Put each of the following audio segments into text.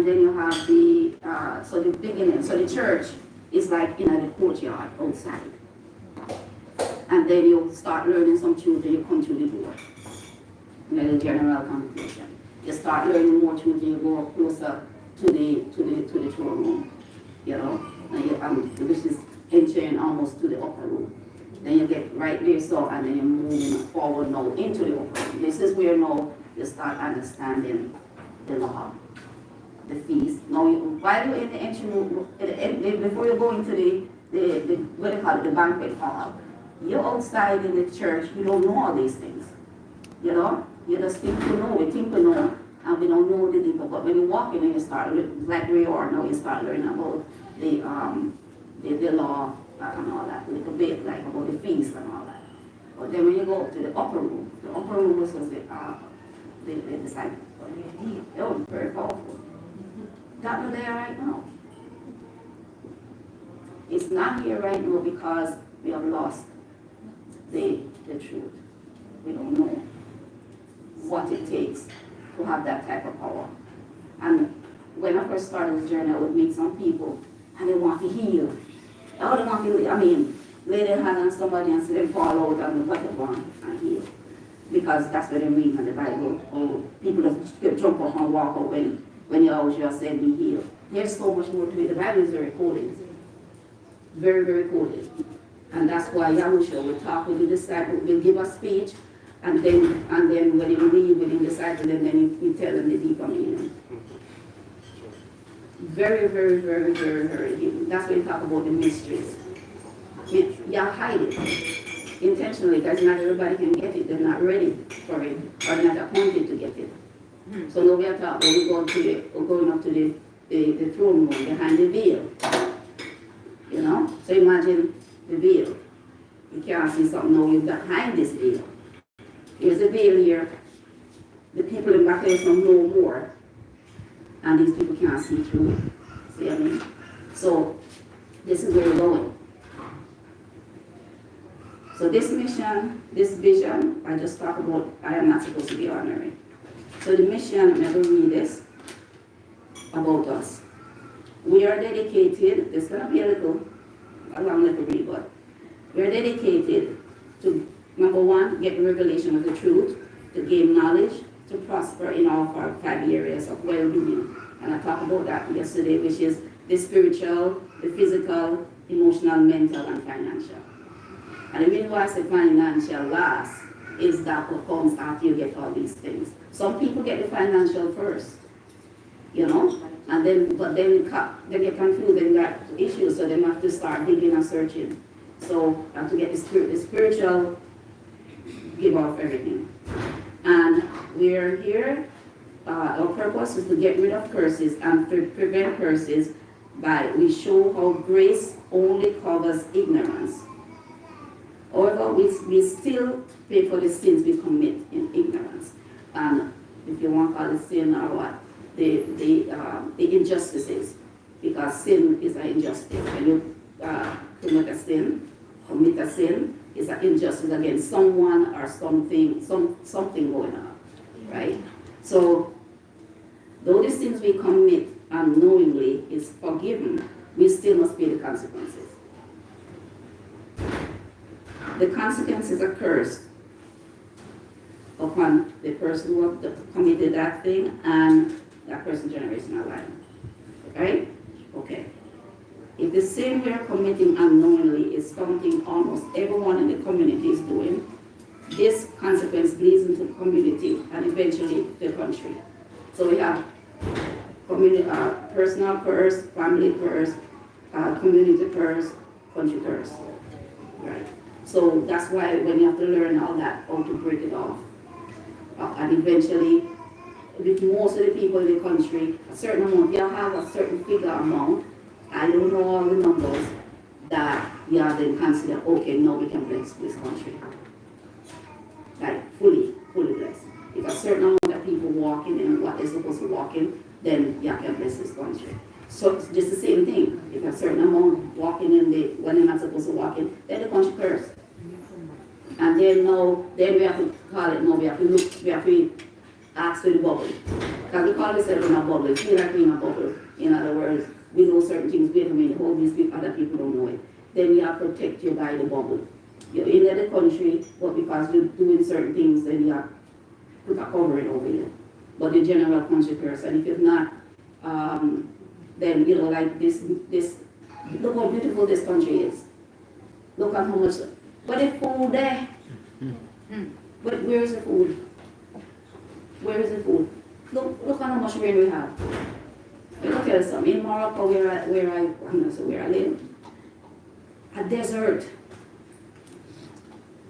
then you have so the beginning, so the church is like in the courtyard outside. And then you start learning some truth and you come through the door. The general congregation. You start learning more truth and you go closer to the throne room. Which is entering almost to the upper room. Then you get right there, so, and then you're moving forward now into the upper room. This is where now you start understanding the law, the feast. Now, while you're in the entry room, before you go into the what do you call it, the banquet hall, you're outside in the church, you don't know all these things. You just think you know, we think we know, and we don't know the deeper. But when you walk in and you start, like we are now, you start learning about the law and all that, a little bit, like about the feast and all that. But then when you go to the upper room was the disciples. They were very powerful. That not there right now. It's not here right now because we have lost the truth. We don't know what it takes to have that type of power. And when I first started this journey, I would meet some people and they want to heal. All they want to do, lay their hand on somebody and see them fall out and whatever and heal. Because that's what they read in the Bible. Or people just jump up and walk out when you always just say be healed. There's so much more to it. The Bible is very coded. Very, very coded. And that's why Yahweh will talk with the disciples, will give a speech, and then when you leave with the disciples, and then you tell them the deeper meaning. Very, very, very, very, very deep. That's when you talk about the mysteries. You hide it intentionally because not everybody can get it. They're not ready for it or not appointed to get it. So now we are talking, we're going up to the throne room behind the veil. So imagine the veil. You can't see something now, you're behind this veil. Here's the veil here. The people in back there don't know more. And these people can't see through it. See what I mean? So this is where we're going. So this mission, this vision, I just talked about, I am not supposed to be ordinary. So the mission, I'm going to read this about us. We are dedicated, there's going to be a long little read, but we are dedicated to, number one, get the revelation of the truth, to gain knowledge, to prosper in all of our 5 areas of well-being. And I talked about that yesterday, which is the spiritual, the physical, emotional, mental, and financial. And the reason why I say financial last is that what comes after you get all these things. Some people get the financial first, and but then they get confused and got issues, so they have to start digging and searching. So to get the spiritual, give off everything. And we're here, our purpose is to get rid of curses and to prevent curses we show how grace only covers ignorance. However, we still pay for the sins we commit in ignorance. And if you want to call it sin or what, the injustices, because sin is an injustice. When you commit a sin is an injustice against someone or something going on, right? So, though the sins we commit unknowingly is forgiven, we still must pay the consequences. The consequences are cursed upon the person who committed that thing and that person's generational line. Right? Okay. If the sin we are committing unknowingly is something almost everyone in the community is doing, this consequence bleeds into the community and eventually the country. So we have personal curse, family curse, community curse, country curse. Right? So that's why when you have to learn all that, how to break it off. And eventually, with most of the people in the country, a certain amount, you have a certain figure amount, I don't know all the numbers, that you have then consider, okay, now we can bless this country. Like fully blessed. If a certain amount of people walk in and what they're supposed to walk in, then you can bless this country. So it's just the same thing. If a certain amount walking in when they're not supposed to walk in, then the country cursed. And then we have to call it, we have to look, we have to ask for the bubble. Because we call ourselves in a bubble, feel like we're in a bubble. In other words, we know certain things, wait a minute, all these people, other people don't know it. Then you have to protect you by the bubble. You're in the country, but because you're doing certain things, then you have to put a covering over you. But the general country person, if you're not, then, you know, like this, look how beautiful this country is. Look at how much, but the food there. But where is the food? Where is the food? Look at how much rain we have. Let me tell you something. In Morocco, where I live, a desert.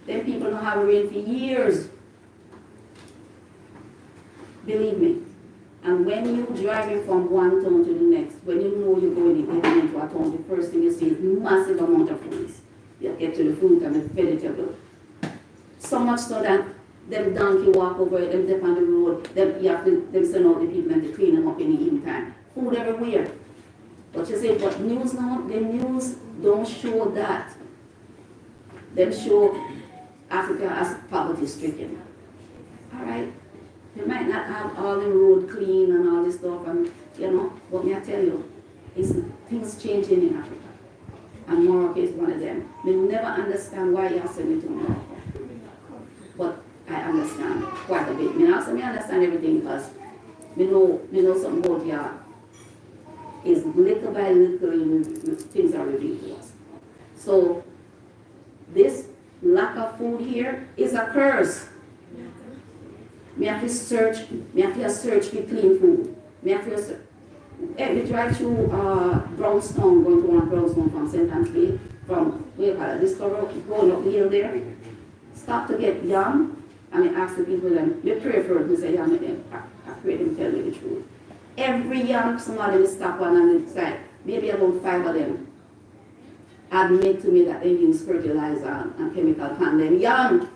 Then people don't have rain for years. Believe me. And when you're driving from one town to the next, when you know you're getting into a town, the first thing you see is massive amount of fruits. You get to the fruit and the vegetable. So much so that them donkey walk over it, them step on the road, them send out the people and they clean them up in the evening time. Food everywhere. But you say, but news now, the news don't show that. Them show Africa as poverty stricken. Alright? They might not have all the road clean and all this stuff, and you know, but me I tell you, things changing in Africa. And Morocco is one of them. We never understand why you have sent me to Morocco. But I understand quite a bit. I understand everything because we know something about here. Is little by little things are revealed to us. So this lack of food here is a curse. Me have to search for clean food. Me have to we drive through Brownstone, going to one Brownstone from St. Anne's Bay, from Discover, going up the hill there. Stop to get yam, and I ask the people then, we pray for it, we say yam again. I pray them tell me the truth. Every yam somebody will stop on and say, maybe about 5 of them admit to me that they use fertilizer and chemical on them yam.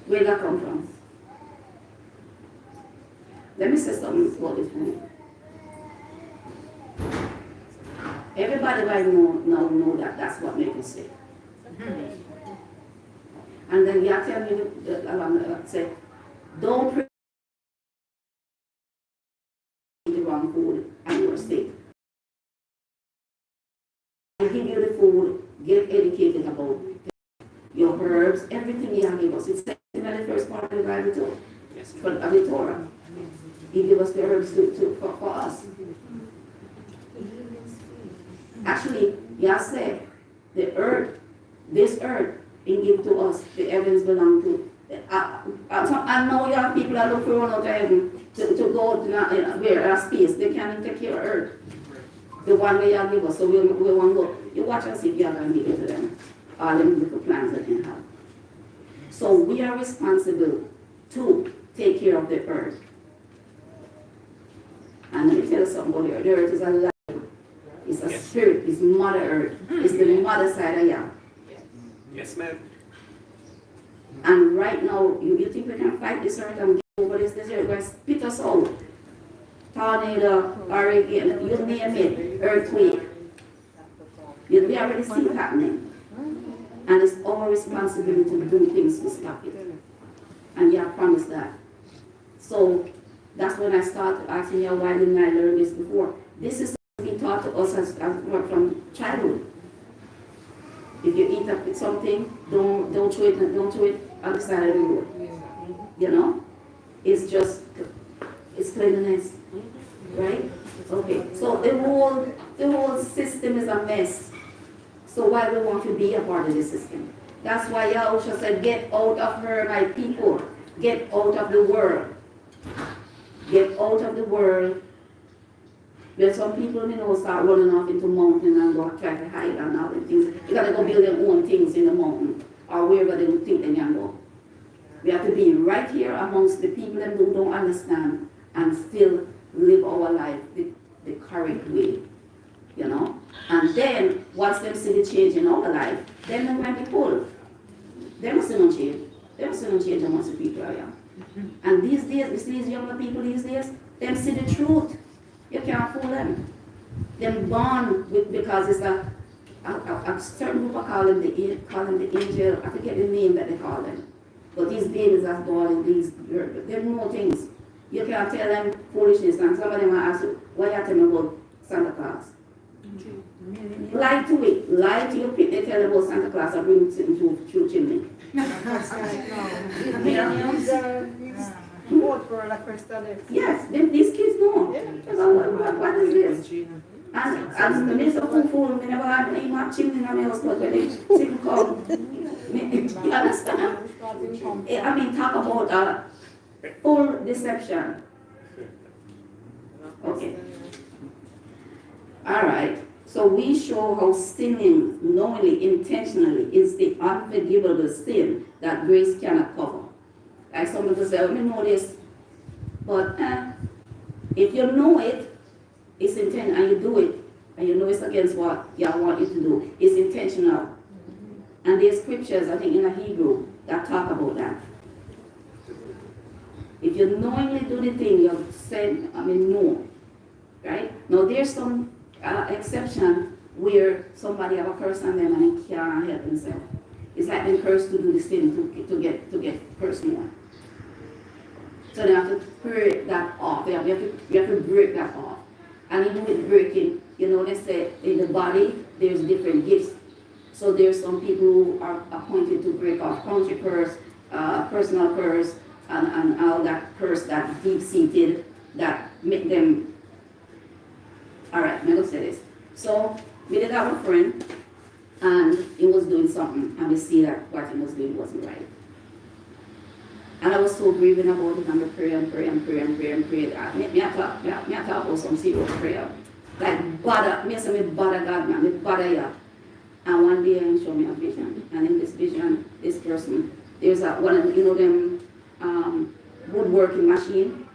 Where that come from? Let me say something about this food. Everybody right now know that that's what makes you sick. And then you tell me, say, don't pray the wrong food and you're sick. I give you the food, get educated about your herbs, everything you have give us. It's in the first part of the Bible too. Yes. For the Torah. He gave us the herbs for us. Actually, Yah said, the earth, this earth, He give to us, the heavens belong to. I know you have people that look for one out of heaven to go to where a space. They can't take care of earth. The one way Yah give us, so we want to go. You watch and see if Yah can give it to them. All them little plans that they have. So we are responsible to take care of the earth. And let me tell you something about the earth. The earth is alive. It's a spirit. It's Mother Earth. It's the mother side of Yah. Yes, ma'am. And right now, you think we can fight this earth and get over this earth? We're going to spit us out. Tornado, hurricane, you name it, earthquake. We already see it happening. And it's our responsibility to do things to stop it. And Yah promised that. So that's when I started asking Yah, why didn't I learn this before? This is something taught to us as from childhood. If you eat up with something, don't throw it on the side of the road. You know? It's cleanliness. Right? Okay. So the whole system is a mess. So why we want to be a part of the system? That's why Yahusha said, get out of her, my people. Get out of the world. Get out of the world. There's some people, start running off into mountain and go try to hide and all the things. You gotta go build their own things in the mountain or wherever they would think they can go. We have to be right here amongst the people who don't understand and still live our life the correct way. And then once they see the change in our life, then they might be pulled. They must not change. They must not change amongst the people around. And these days, these younger people these days, them see the truth. You can't fool them. Them born with, because it's a certain group call them the angel, I forget the name that they call them. But these babies are born, they know things. You can't tell them foolishness, and some of them will ask you, why you tell me about Santa Claus? Lie to it. Lie to your people. They tell you about Santa Claus and bring it through chimney. Yes, these kids know. What is this? And the minister of food, we never had any more chimney in my house, but when they sit come, you understand? I mean, talk about full deception. Okay. All right. So we show how sinning knowingly, intentionally is the unforgivable sin that grace cannot cover. Like some people say, we know this, but if you know it, it's intentional, and you do it, and you know it's against what Yahweh want you to do, it's intentional. And there's scriptures, I think, in the Hebrew that talk about that. If you knowingly do the thing, you've said, no. Right? Now, there's some exception where somebody have a curse on them and they can't help themselves. It's like they're cursed to do this thing to get cursed more. So they have to break that off. You have to break that off. And even with breaking, they say in the body, there's different gifts. So there's some people who are appointed to break off country curse, personal curse, and all that curse that deep-seated, that make them. All right, let me say this. So we did have a friend, and he was doing something, and we see that what he was doing wasn't right. And I was so grieving about it, and we pray and pray and pray and pray and pray. Me talk about some serious prayer. Like, bother, me say me bother God, man, me bother you. And one day he showed me a vision, and in this vision, this person, there's one of them woodworking machine,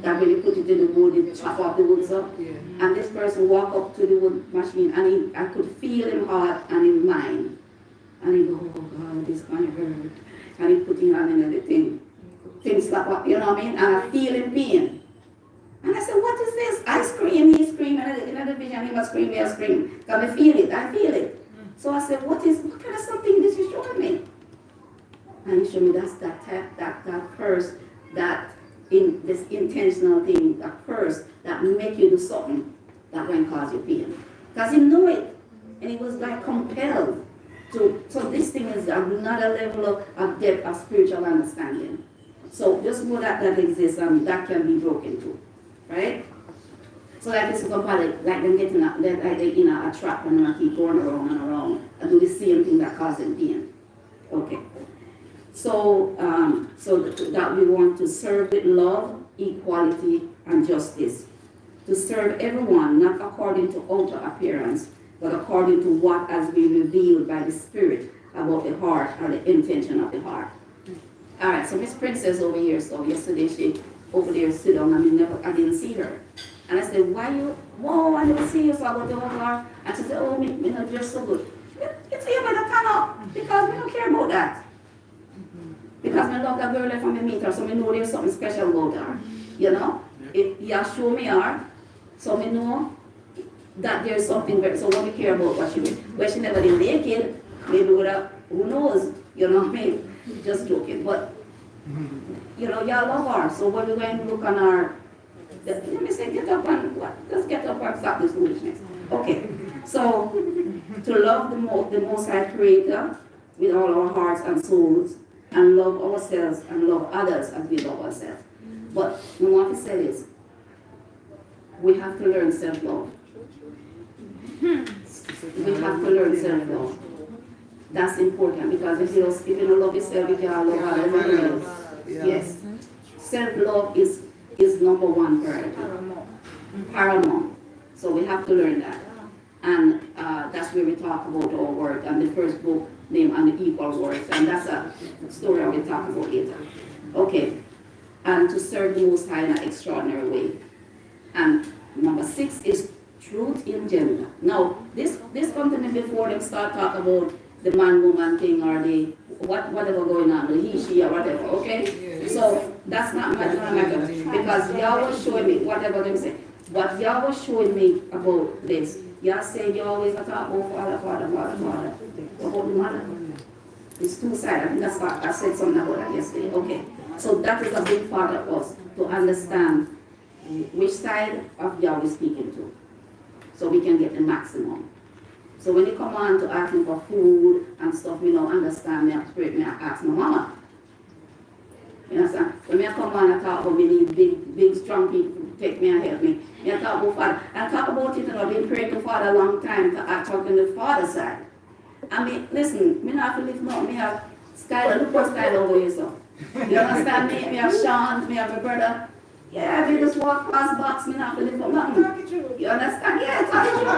that when you put it in the wood, it chop off the wood up. Yeah. And this person walked up to the wood machine, and I could feel him heart and his mind. And he go, oh God, this kind of hurt. And he put his hand in everything. Things slap up, you know what I mean? And I feel him pain. And I said, what is this? I scream, he scream, and in the vision he was screaming, I scream. Because I feel it. So I said, what kind of something this is showing me? And he showed me that's that curse, that in this intentional thing, that curse that make you do something that going to cause you pain. Because he knew it. And he was like compelled to. So this thing is another level of depth of spiritual understanding. So just know that exists and that can be broken too. Right? So like this is somebody, like them getting a trap and they keep going around and around and do the same thing that causes them pain. Okay. So that we want to serve with love, equality, and justice. To serve everyone, not according to outer appearance, but according to what has been revealed by the Spirit about the heart or the intention of the heart. All right, so Miss Princess over here, so yesterday she over there sit down and I didn't see her. And I said, I didn't see you, so I went over her. And she said, oh, me not dress so good. It's you better turn up, because we don't care about that. Because I love that girl from the meter, so I know there's something special about her. You know? If you show me her, so I know that there's something better. So what we care about what she did. Well, she never did naked, maybe with a, who knows, you know what I mean? Just joking. But, y'all love her. So when we go and look on her, let me say, get up and what? Just get up and stop this foolishness. Okay. So, to love the Most High Creator with all our hearts and souls, and love ourselves and love others as we love ourselves. But we want to say this. We have to learn self-love. We have to learn self-love. That's important, because if you don't love yourself, you can't love others. Yes. Self-love is number one priority. Paramount. So we have to learn that. And that's where we talk about our work. And the first book named On the Equal Worth. And that's a story I will talk about later. Okay. And to serve the Most High in an extraordinary way. And number 6 is truth in gender. Now, this continent before them start talking about the man-woman thing or the whatever going on, the he, she, or whatever, okay? Yes. So that's not my matter, because y'all was showing me whatever them say. But y'all was showing me about this. Y'all say you always talk about father. About the mother. It's two-sided. I think I said something about that yesterday. Okay. So that is a big part of us to understand which side of Yahweh we're speaking to, so we can get the maximum. So when you come on to ask me for food and stuff, we don't understand, me I ask my mama. You understand? When I come on and talk about me need big, strong people to take me and help me. I talk about Father. I talk about it, I've been praying to Father a long time, I talk on the Father side. I mean, listen, me not have to live now, me have Skyler, look what Skyler over here, so. You understand me? Me have Sean, me have my brother. Yeah, we just walk past box, me not have to live up nothing. You understand? Yeah, talking true.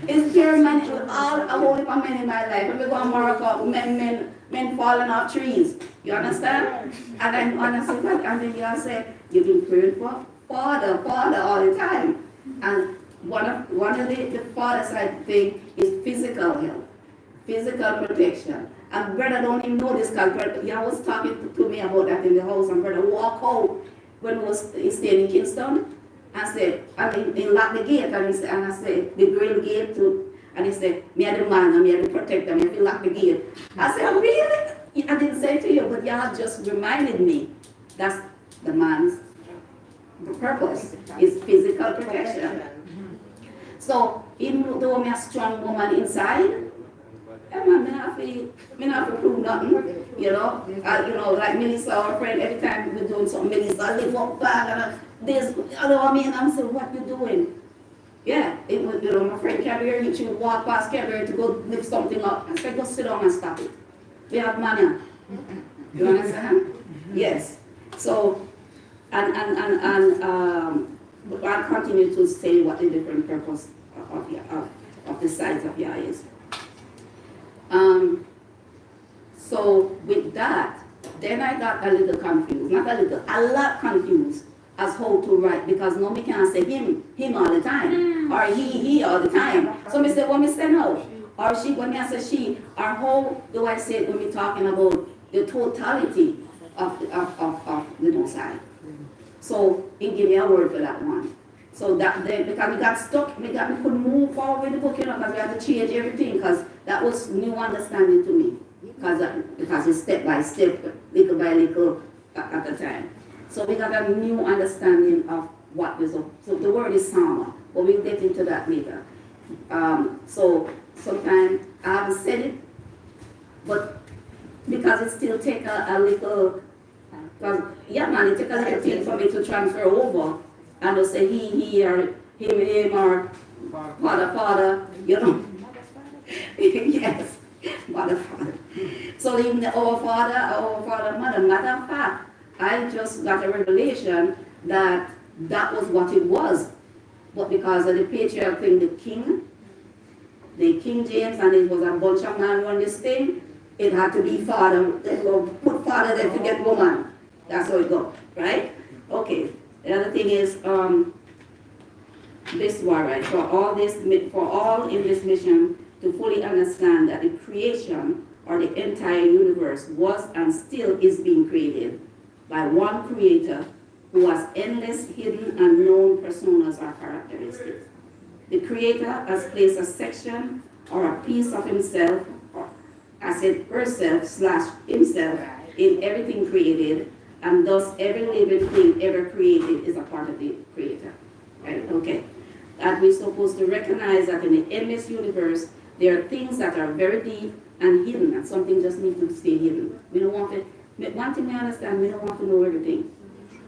It's pure money, all a whole heap of men in my life. When we go to Morocco, men falling off trees. You understand? And then honestly, and then you say, you've been praying for Father all the time. And one of the Father side thing is physical health, physical protection. And brother don't even know this because brother, he was talking to me about that in the house, and brother walk out when he staying in Kingston. I said, he locked the gate, and I said, the grill gate too. And he said, me are the man, and me are the protector, if you lock the gate. I said, really? I didn't say to you, but y'all just reminded me. That's the man's purpose, is physical protection. So, even though I'm a strong woman inside, me not have to prove nothing, you know. Like Melissa, our friend, every time we're doing something, Melissa, lift up back, and this, you know what I mean? I'm saying, what you doing? Yeah, it was, my friend Carrier, she would walk past Carrier to go lift something up. I said, go sit down and stop it. We have money. You understand? Yes. So, and I'll continue to say what the different purpose of the sides of Yah is. So with that, then I got a little confused, not a little, a lot confused as how to write, because no, me can't say him all the time, or he all the time. So me say, what me say now? Or she, when I say she, or how do I say it when we talking about the totality of the Most High? So he gave me a word for that one. So that then, because we got stuck, we couldn't move forward with the book, because we had to change everything, because that was new understanding to me. Because it's step by step, little by little at a time. So we got a new understanding of what is up. So the word is Sama, but we'll get into that later. So sometimes I haven't said it, but because it still takes a little, because it takes a little thing for me to transfer over and to say he, or him, or father, you know. Yes, father. So even the our father, mother, matter of fact, I just got a revelation that was what it was. But because of the patriarch thing, the King James, and it was a bunch of men on this thing, it had to be father. They will put father there to get woman. That's how it goes, right? Okay. The other thing is this one, right? For all in this mission to fully understand that the creation or the entire universe was and still is being created by one creator who has endless hidden and known personas or characteristics. The creator has placed a section or a piece of himself, or I said herself / himself, in everything created, and thus every living thing ever created is a part of the creator. Right? Okay. That we're supposed to recognize that in the endless universe, there are things that are very deep and hidden, and something just needs to stay hidden. We don't want it. One thing I understand, we don't want to know everything.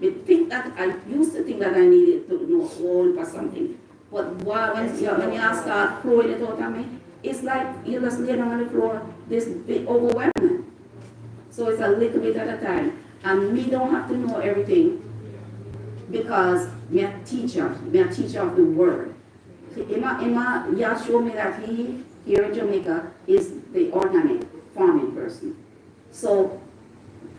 I used to think that I needed to know all for something. But when you start throwing it out on me, it's like you just lay down on the floor, this big overwhelming. So it's a little bit at a time. And me don't have to know everything because me a teacher of the word. Yah showed me that he, here in Jamaica, is the organic farming person. So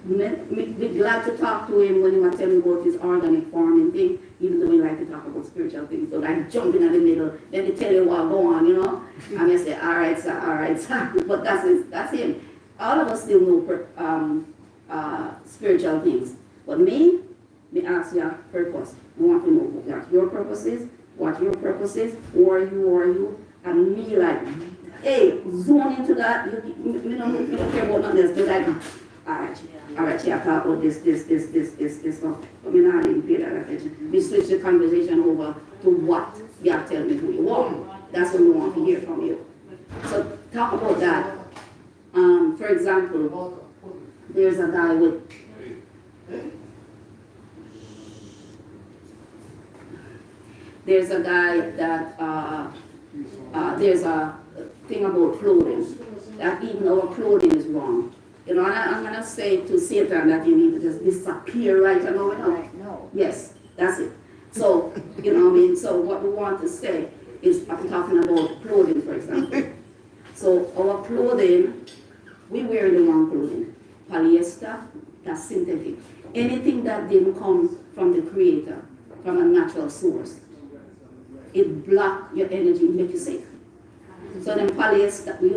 we're glad to talk to him when he was telling me about his organic farming thing, even though we like to talk about spiritual things. So like jumping in the middle, then they tell you what go on, you know. And I say, all right, sir. But that's him. All of us still know spiritual things. But me ask your purpose. I want to know what your purpose is, who are you, and me like, hey, zone into that. You don't care about nothing else. But like, all right, yeah, talk about this. But me not even pay that attention. We switch the conversation over to what you have to tell me who you are. That's what we want to hear from you. So talk about that. For example, there's a guy with there's a guy that there's a thing about clothing, that even our clothing is wrong. You know, and I'm going to say to Satan that you need to just disappear right now. No. Yes, that's it. So, you know what I mean? So what we want to say is, I'm talking about clothing, for example. So our clothing, we wear the wrong clothing. Polyester, that's synthetic. Anything that didn't come from the Creator, from a natural source, it blocks your energy, make you sick. So then polyester, we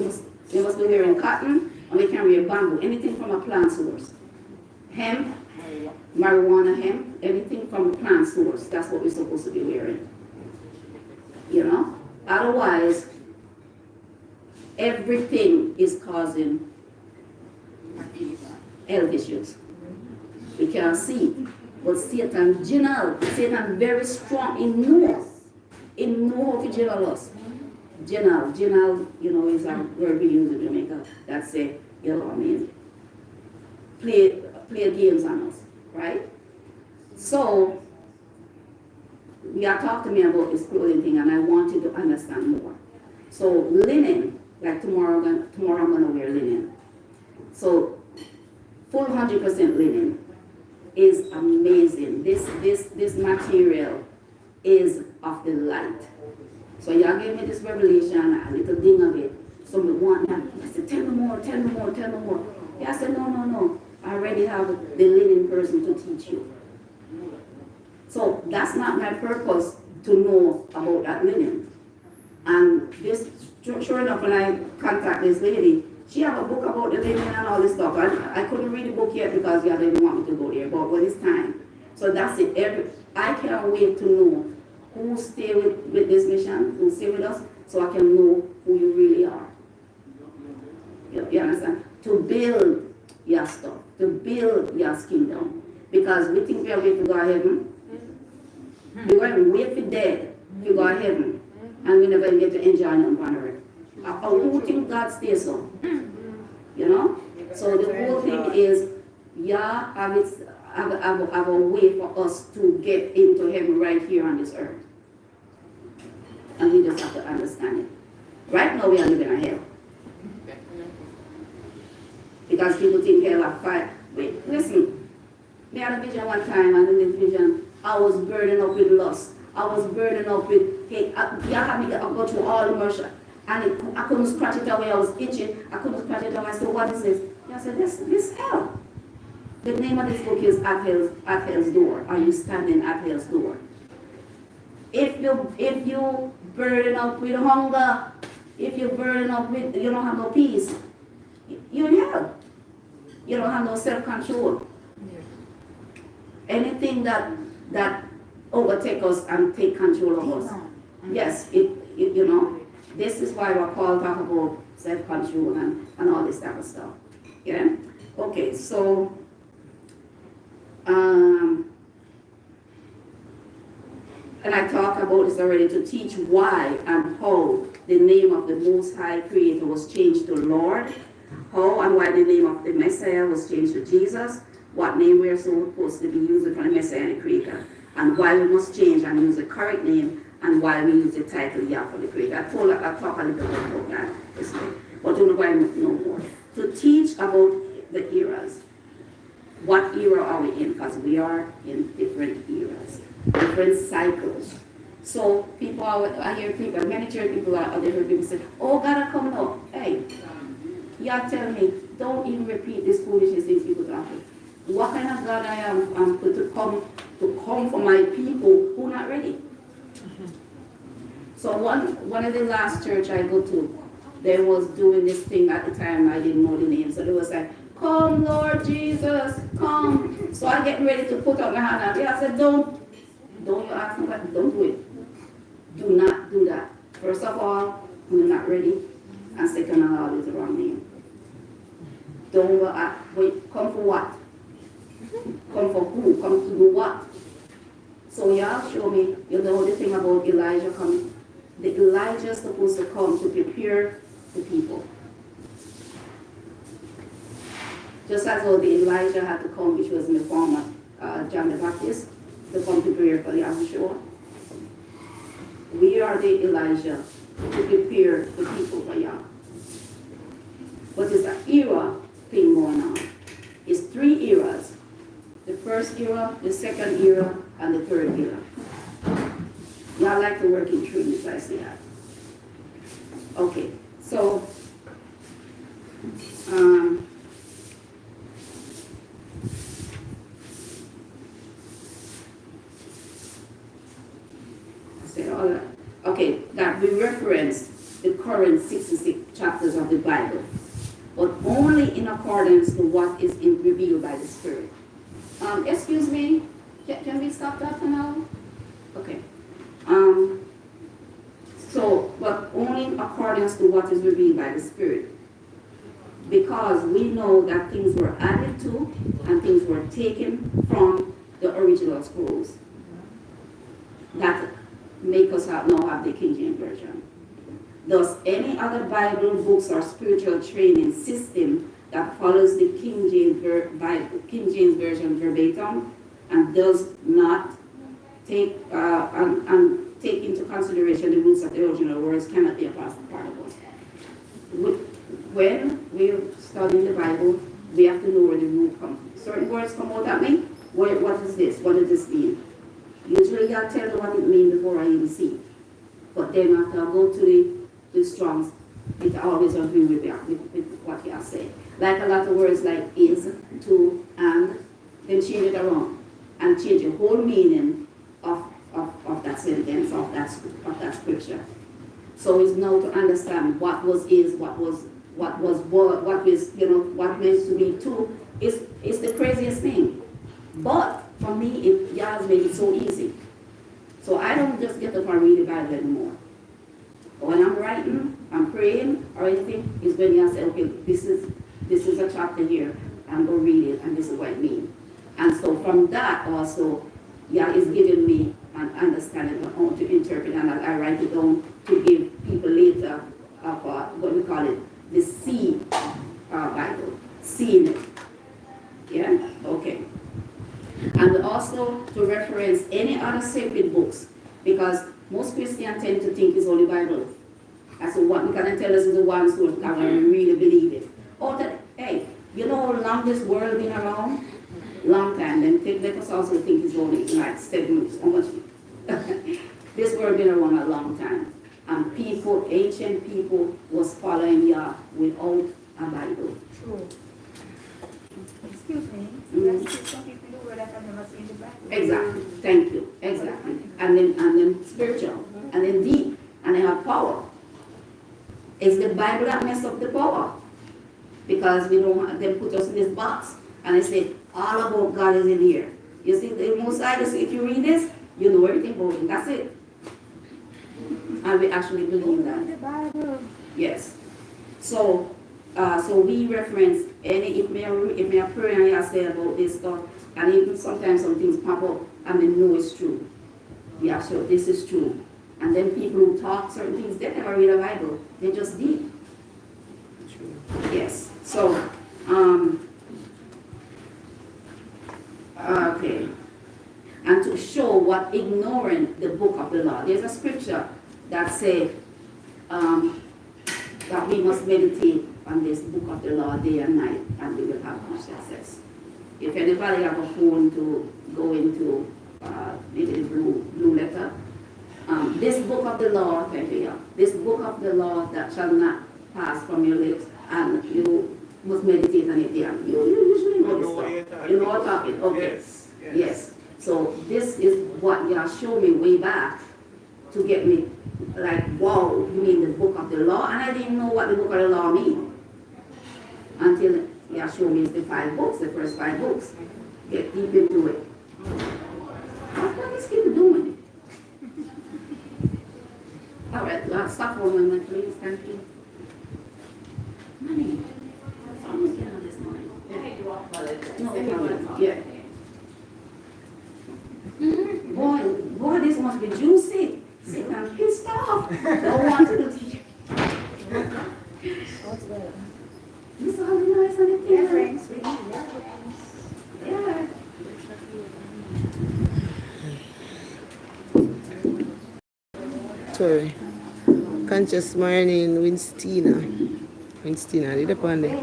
must be wearing cotton, and we can wear bamboo, anything from a plant source. Hemp, marijuana hemp, anything from a plant source, that's what we're supposed to be wearing. You know? Otherwise, everything is causing health issues. We can't see. But Satan, Satan very strong in knows how to general us. General, you know, is a word we use in Jamaica that say, you know what I mean, play games on us, right? So, you are talking to me about this clothing thing, and I want you to understand more. So, linen, like tomorrow I'm going to wear linen. So, full 100% linen is amazing. This material is of the light. So y'all gave me this revelation, a little ding of it. So we want that. I said, tell me more. Yeah, I said, no. I already have the linen person to teach you. So that's not my purpose to know about that linen. And this, sure enough, when I contact this lady, she have a book about the linen and all this stuff. I couldn't read the book yet because y'all didn't want me to go there, but when it's time. So that's it. I can't wait to know who stay with this mission, who stay with us, so I can know who you really are. You understand? To build your stuff, to build your kingdom. Because we think we are going to go to heaven. We're going to wait for dead to go to heaven. And we never get to enjoy them on earth. Who think God stays so? You know? So the whole thing is, have a way for us to get into heaven right here on this earth. And we just have to understand it. Right now we are living in hell. Because people think hell are fire. Wait, listen. Me had a vision one time, and in this vision, I was burdened up with lust. I was burdened up with hate. You had me go through all immersion. And I couldn't scratch it away. I was itching. I couldn't scratch it away. I said, what is this? I said, this hell. The name of this book is At Hell's Door. Are you standing at hell's door? If you burden up with hunger, if you burden up with, you don't have no peace, you're in hell. You don't have no self-control. Anything that overtake us and take control of us. Yes, you know, this is why we're called talk about self-control and all this type of stuff. Yeah? Okay, so and I talked about this already, to teach why and how the name of the Most High Creator was changed to Lord, how and why the name of the Messiah was changed to Jesus, what name we are supposed to be using for the Messiah and the Creator, and why we must change and use the correct name, and why we use the title Yahweh the Creator. I talk a little bit about that this way, but you know why I know more. To teach about the eras. What era are we in? Because we are in different eras, different cycles. So people I hear people, many church people hear people say, oh, God are coming up. Hey, y'all tell me, don't even repeat this foolishness these people talking. What kind of God I am to come for my people who are not ready? So one of the last church I go to, they was doing this thing at the time, I didn't know the name, so they was like, come Lord Jesus, come. So I'm getting ready to put up my hand out. Yeah, I said, don't you ask me, don't do it. Do not do that. First of all, we're not ready. And second and all is the wrong name. Don't wait, come for what? Come for who? Come to do what? So y'all show me, you know the thing about Elijah coming. The Elijah is supposed to come to prepare the people. Just as though the Elijah had to come, which was in the form of John the Baptist, to come to prepare for Yahshua. We are the Elijah to prepare the people for Yah. But it's an era thing going on. It's 3 eras. The first era, the second era, and the third era. Y'all like to work in trees, I see that. Okay, so I said all that. Okay, that we reference the current 66 chapters of the Bible, but only in accordance to what is revealed by the Spirit. Excuse me, can we stop that for now? Okay. But only in accordance to what is revealed by the Spirit. Because we know that things were added to and things were taken from the original scrolls that make us now have the King James Version. Thus, any other Bible, books, or spiritual training system that follows the King James Version verbatim and does not take take into consideration the roots of the original words cannot be a part of us. When we study the Bible, we have to know where the root comes from. Certain words come out at me. What is this? What does this mean? Usually I'll tell you what it means before I even see it. But then after I go to the Strongs, it always agree with what you are saying. Like a lot of words like is, to, and, then change it around and change the whole meaning of that sentence, of that scripture. So it's now to understand what was is, what is, what meant to be to, is the craziest thing. But for me, Yah has made it so easy. So I don't just get up and read the Bible anymore. When I'm writing, I'm praying, or anything, is when Yah say, okay, this is a chapter here, I'm going to read it, and this is what it means. And so from that also, Yah is giving me an understanding of how to interpret, and I write it down to give people later of what we call it, the seed Bible, seeing it. Yeah? Okay. And also to reference any other sacred books, because most Christians tend to think it's only Bible. And so what we can tell us is the ones who really believe it. Hey, you know how long this world been around? Long time. Then let us also think it's only like 7 minutes. How much? This world been around a long time. And people, ancient people, was following Yah without a Bible. True. Excuse me. Some people do that I've never seen the Bible. Exactly. Thank you. Exactly. And then spiritual. And then deep. And they have power. It's the Bible that messed up the power. Because we don't they put us in this box. And they say, all about God is in here. You see, the Most High, if you read this, you know everything about him. That's it. And we actually believe that. The Bible. Yes. So we reference any, if me are praying and I say about this stuff, and even sometimes some things pop up, and they know it's true. Yeah, so this is true. And then people who talk certain things, they never read a Bible. They just did. True. Yes. So, okay. And to show what ignoring the book of the law. There's a scripture that says that we must meditate on this book of the law day and night, and we will have much success. If anybody have a phone to go into maybe the blue letter, this book of the law, this book of the law that shall not pass from your lips, and you must meditate on it there. You usually know this stuff. You know what I'm talking? Okay. Yes. So this is what Yah showed me way back to get me like, wow, you mean the book of the law? And I didn't know what the book of the law means until Yah showed me the 5 books, the first 5 books. Get deep into it. What are these people doing? All right, stop for a moment, please. Thank you. Yeah. Boy, this must be juicy. Sit and pissed off. Don't want to do it. What's that? This is how nice and it Yeah, is. friends. We need your friends. Yeah. Sorry. Conscious morning, Winstina. Winstina, did up on there.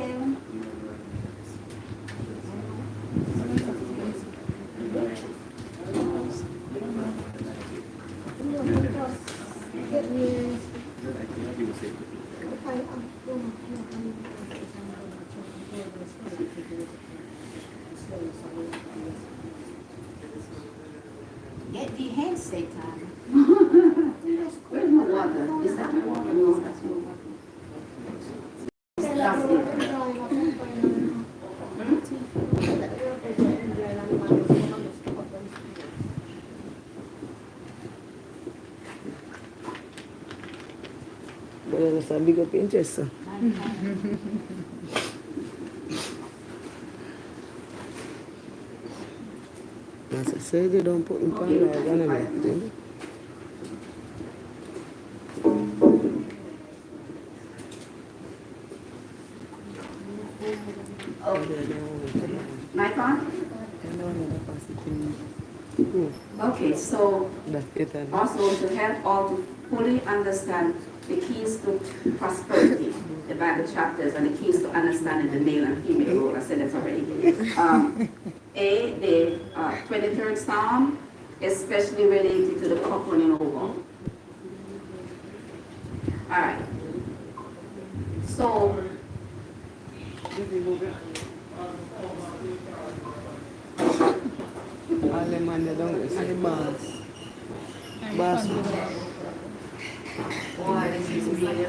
Get the handshake time. Where's my water? Is that my water? No, that's my water. That's it. But that's a big up interest, sir. As I said, they don't put in pan or anything. Mic on? Okay, so That's it. And also to help all to fully understand the keys to prosperity, the Bible chapters, and the keys to understanding the male and female role. I said that already. The 23rd Psalm, especially related to the cup running over. All right. So, all them on the down, see the bars. Bars. boy, this is really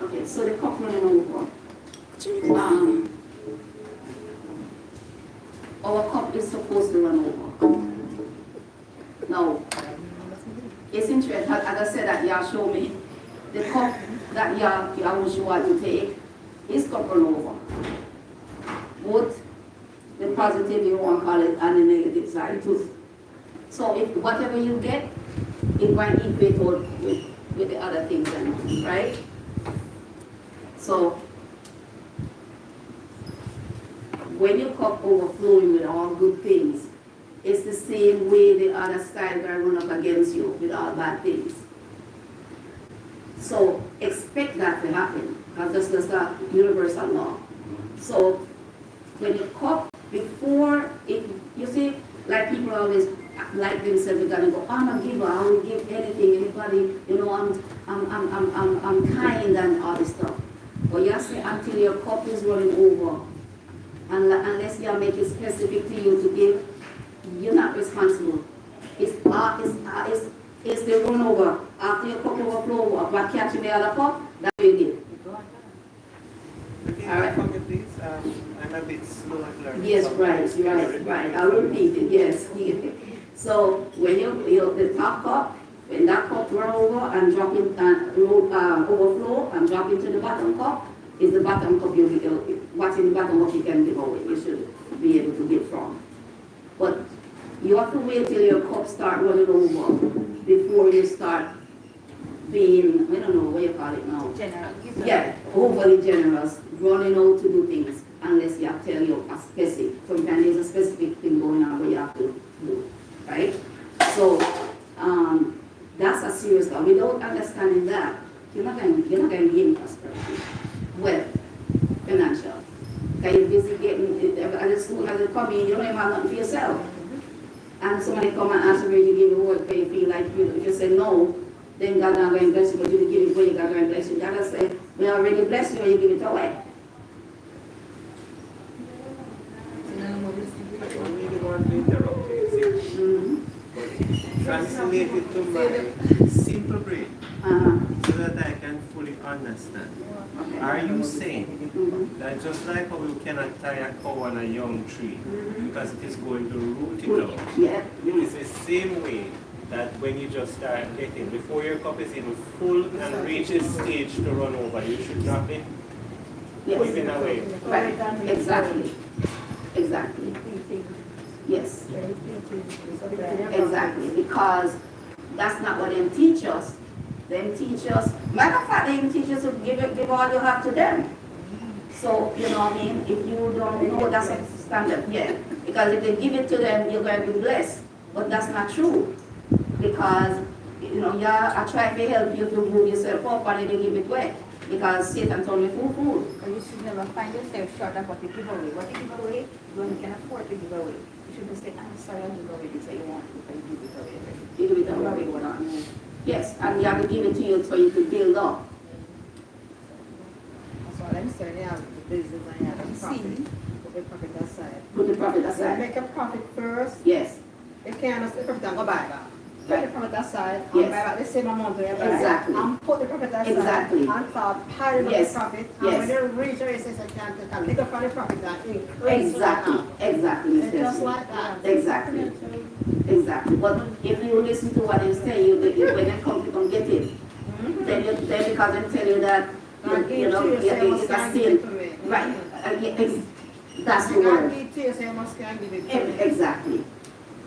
okay, so the cup running over. Our cup is supposed to run over. Now, it's interesting, as I said that Yah showed me, the cup that Yah wish you to take is cup run over. Both the positive, you want to call it, and the negative side too. So if whatever you get, it might equate with the other things then, right? So when your cup overflowing with all good things, it's the same way the other side will run up against you with all bad things. So expect that to happen, because that's a universal law. So when your cup, before, if you see, like people always like themselves, they're gonna go, I'm a giver, I will give anything, anybody, you know, I'm kind and all this stuff. But you say until your cup is running over, unless you make it specific to you to give, you're not responsible. It's the run over. After your cup overflow, but catching the other cup, that's what you give. Repeat All right. for me, please. I'm a bit slow at learning. Yes, something. right. I'll repeat it, yes. So when the top cup, when that cup run over and drop in, overflow and drop into the bottom cup, is the bottom cup what's in the bottom cup you can give away. You should be able to give from. But you have to wait till your cup start running over before you start being, I don't know what you call it now. General. Yeah, overly generous, running out to do things unless you have to tell you a specific. Sometimes there's a specific thing going on where you have to do, right? So that's a serious thing. Without understanding that, you're not going to gain prosperity. Well, financial. Because you're busy getting, as soon as it comes in, you don't even have nothing for yourself. And somebody come and ask you where you give your work, where you feel like you say no, then God not going to bless you, but you give it where you God going to bless you. God will say, we already bless you and you give it away. I really want to interrupt you. Translate it to my simple brain so that I can fully understand. Okay. Are you saying that just like how you cannot tie a cow on a young tree because it is going to root it out, Yeah. it is the same way that when you just start getting, before your cup is even full and reaches stage to run over, you should not be giving away. Right, exactly. Exactly. Yes. Exactly. Because that's not what them teach us. Them teach us, matter of fact, them teach us to give all you have to them. So, you know what I mean? If you don't know, that's a standard, yeah. Because if they give it to them, you're going to be blessed. But that's not true. Because, you know, yeah, I try to help you to move yourself up and they give it away. Because Satan told me food. But you should never find yourself short of what you give away. What you give away, you only can afford to give away. You shouldn't say, I'm sorry, I'll give away this, you want to, but you give it away. You give it away. Yes, and you have to give it to you so you can build up. That's what I'm saying. They have the business and you have the profit. Put the profit aside. Put the profit They aside. make a profit first. Yes. You can't just take the profit and go buy back. Put the profit aside and Yes. buy back the same amount you buy. Exactly. And put the profit aside. Exactly. And start piling up Yes. the profit. Yes. And when you reach your say you can take a little from the profit and increase. Exactly. Exactly. It's just like that. Exactly. Exactly. But if you listen to what they say, when they come get it. Then because they tell you that you know it's a sin. Right. That's the You can't word. give it to you, so you must can't give it to me. Exactly.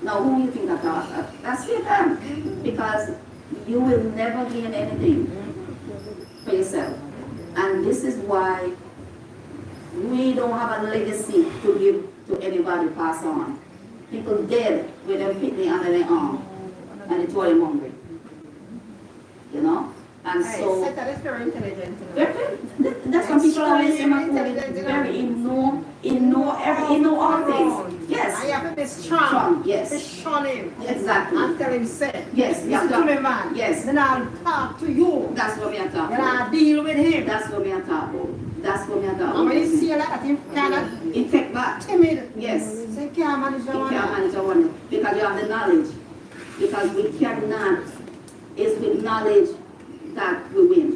Now who you think that's Satan. Because you will never gain anything for yourself. And this is why we don't have a legacy to give to anybody pass on. People dead with them picnic under their arm and they told them hungry. You know? And so Satan is very intelligent. You know. that's what people always say my food is very he know all things. And Yes. you have to be strong. Strong, yes. To shun him. Exactly. And tell him, say, Yes, you have listen to- to me, man. yes. Then I'll talk to you. That's what we are talking Then about. I'll deal with him. That's what we are talking about. That's what we are talking And when you about. see like that, you cannot It take back. timid. Yes. So you can't manage You your can't money. manage your money because you have the knowledge. Because we cannot. It's with knowledge that we win.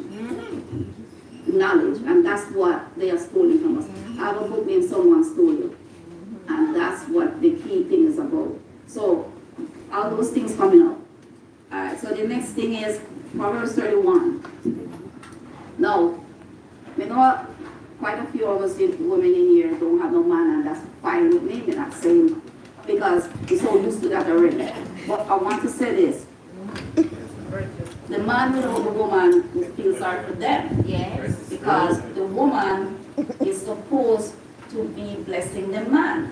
Knowledge, and that's what they are stealing from us. I have a book named Someone Stole You, and that's what the key thing is about. So, all those things coming up. Alright, so the next thing is Proverbs 31. Now, you know, quite a few of us women in here don't have no man, and that's fine with me, we're not saying, because we're so used to that already. But I want to say this. The man without the woman feels sorry for them. Yes. Because the woman is supposed to be blessing the man.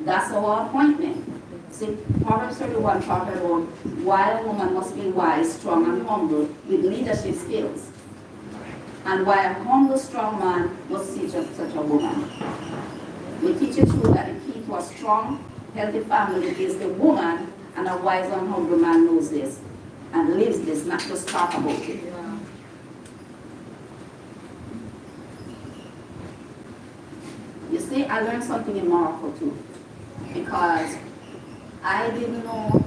That's our appointment. See, Proverbs 31 talks about why a woman must be wise, strong, and humble with leadership skills. And why a humble, strong man must teach such a woman. We teach it through that the key to a strong, healthy family is the woman, and a wise and humble man knows this and lives this, not just talk about it. You see, I learned something in Morocco too, because I didn't know,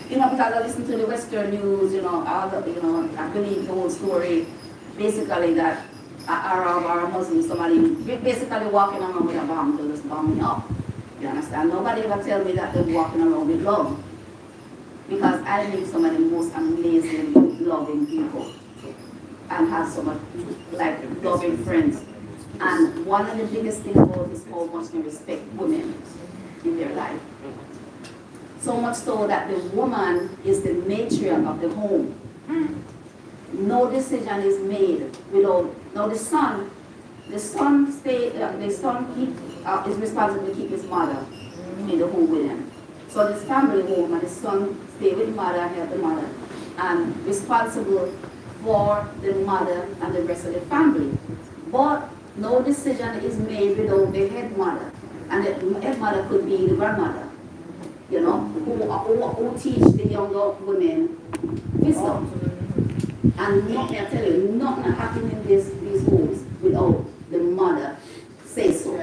because I listened to the Western news, all the, I believe the whole story, basically that an Arab or a Muslim, somebody basically walking around with a bomb to just bomb me up. You understand? Nobody ever tell me that they're walking around with love, because I meet some of the most amazing, loving people. And have so much, like, loving friends. And one of the biggest things about is how much they respect women in their life. So much so that the woman is the matriarch of the home. No decision is made without, now the son is responsible to keep his mother in the home with him. So this family home, and the son stay with the mother, help the mother, and responsible for the mother and the rest of the family. But no decision is made without the head mother. And the head mother could be the grandmother, who teach the younger women wisdom. And nothing, I tell you, nothing happens in these homes without the mother say so.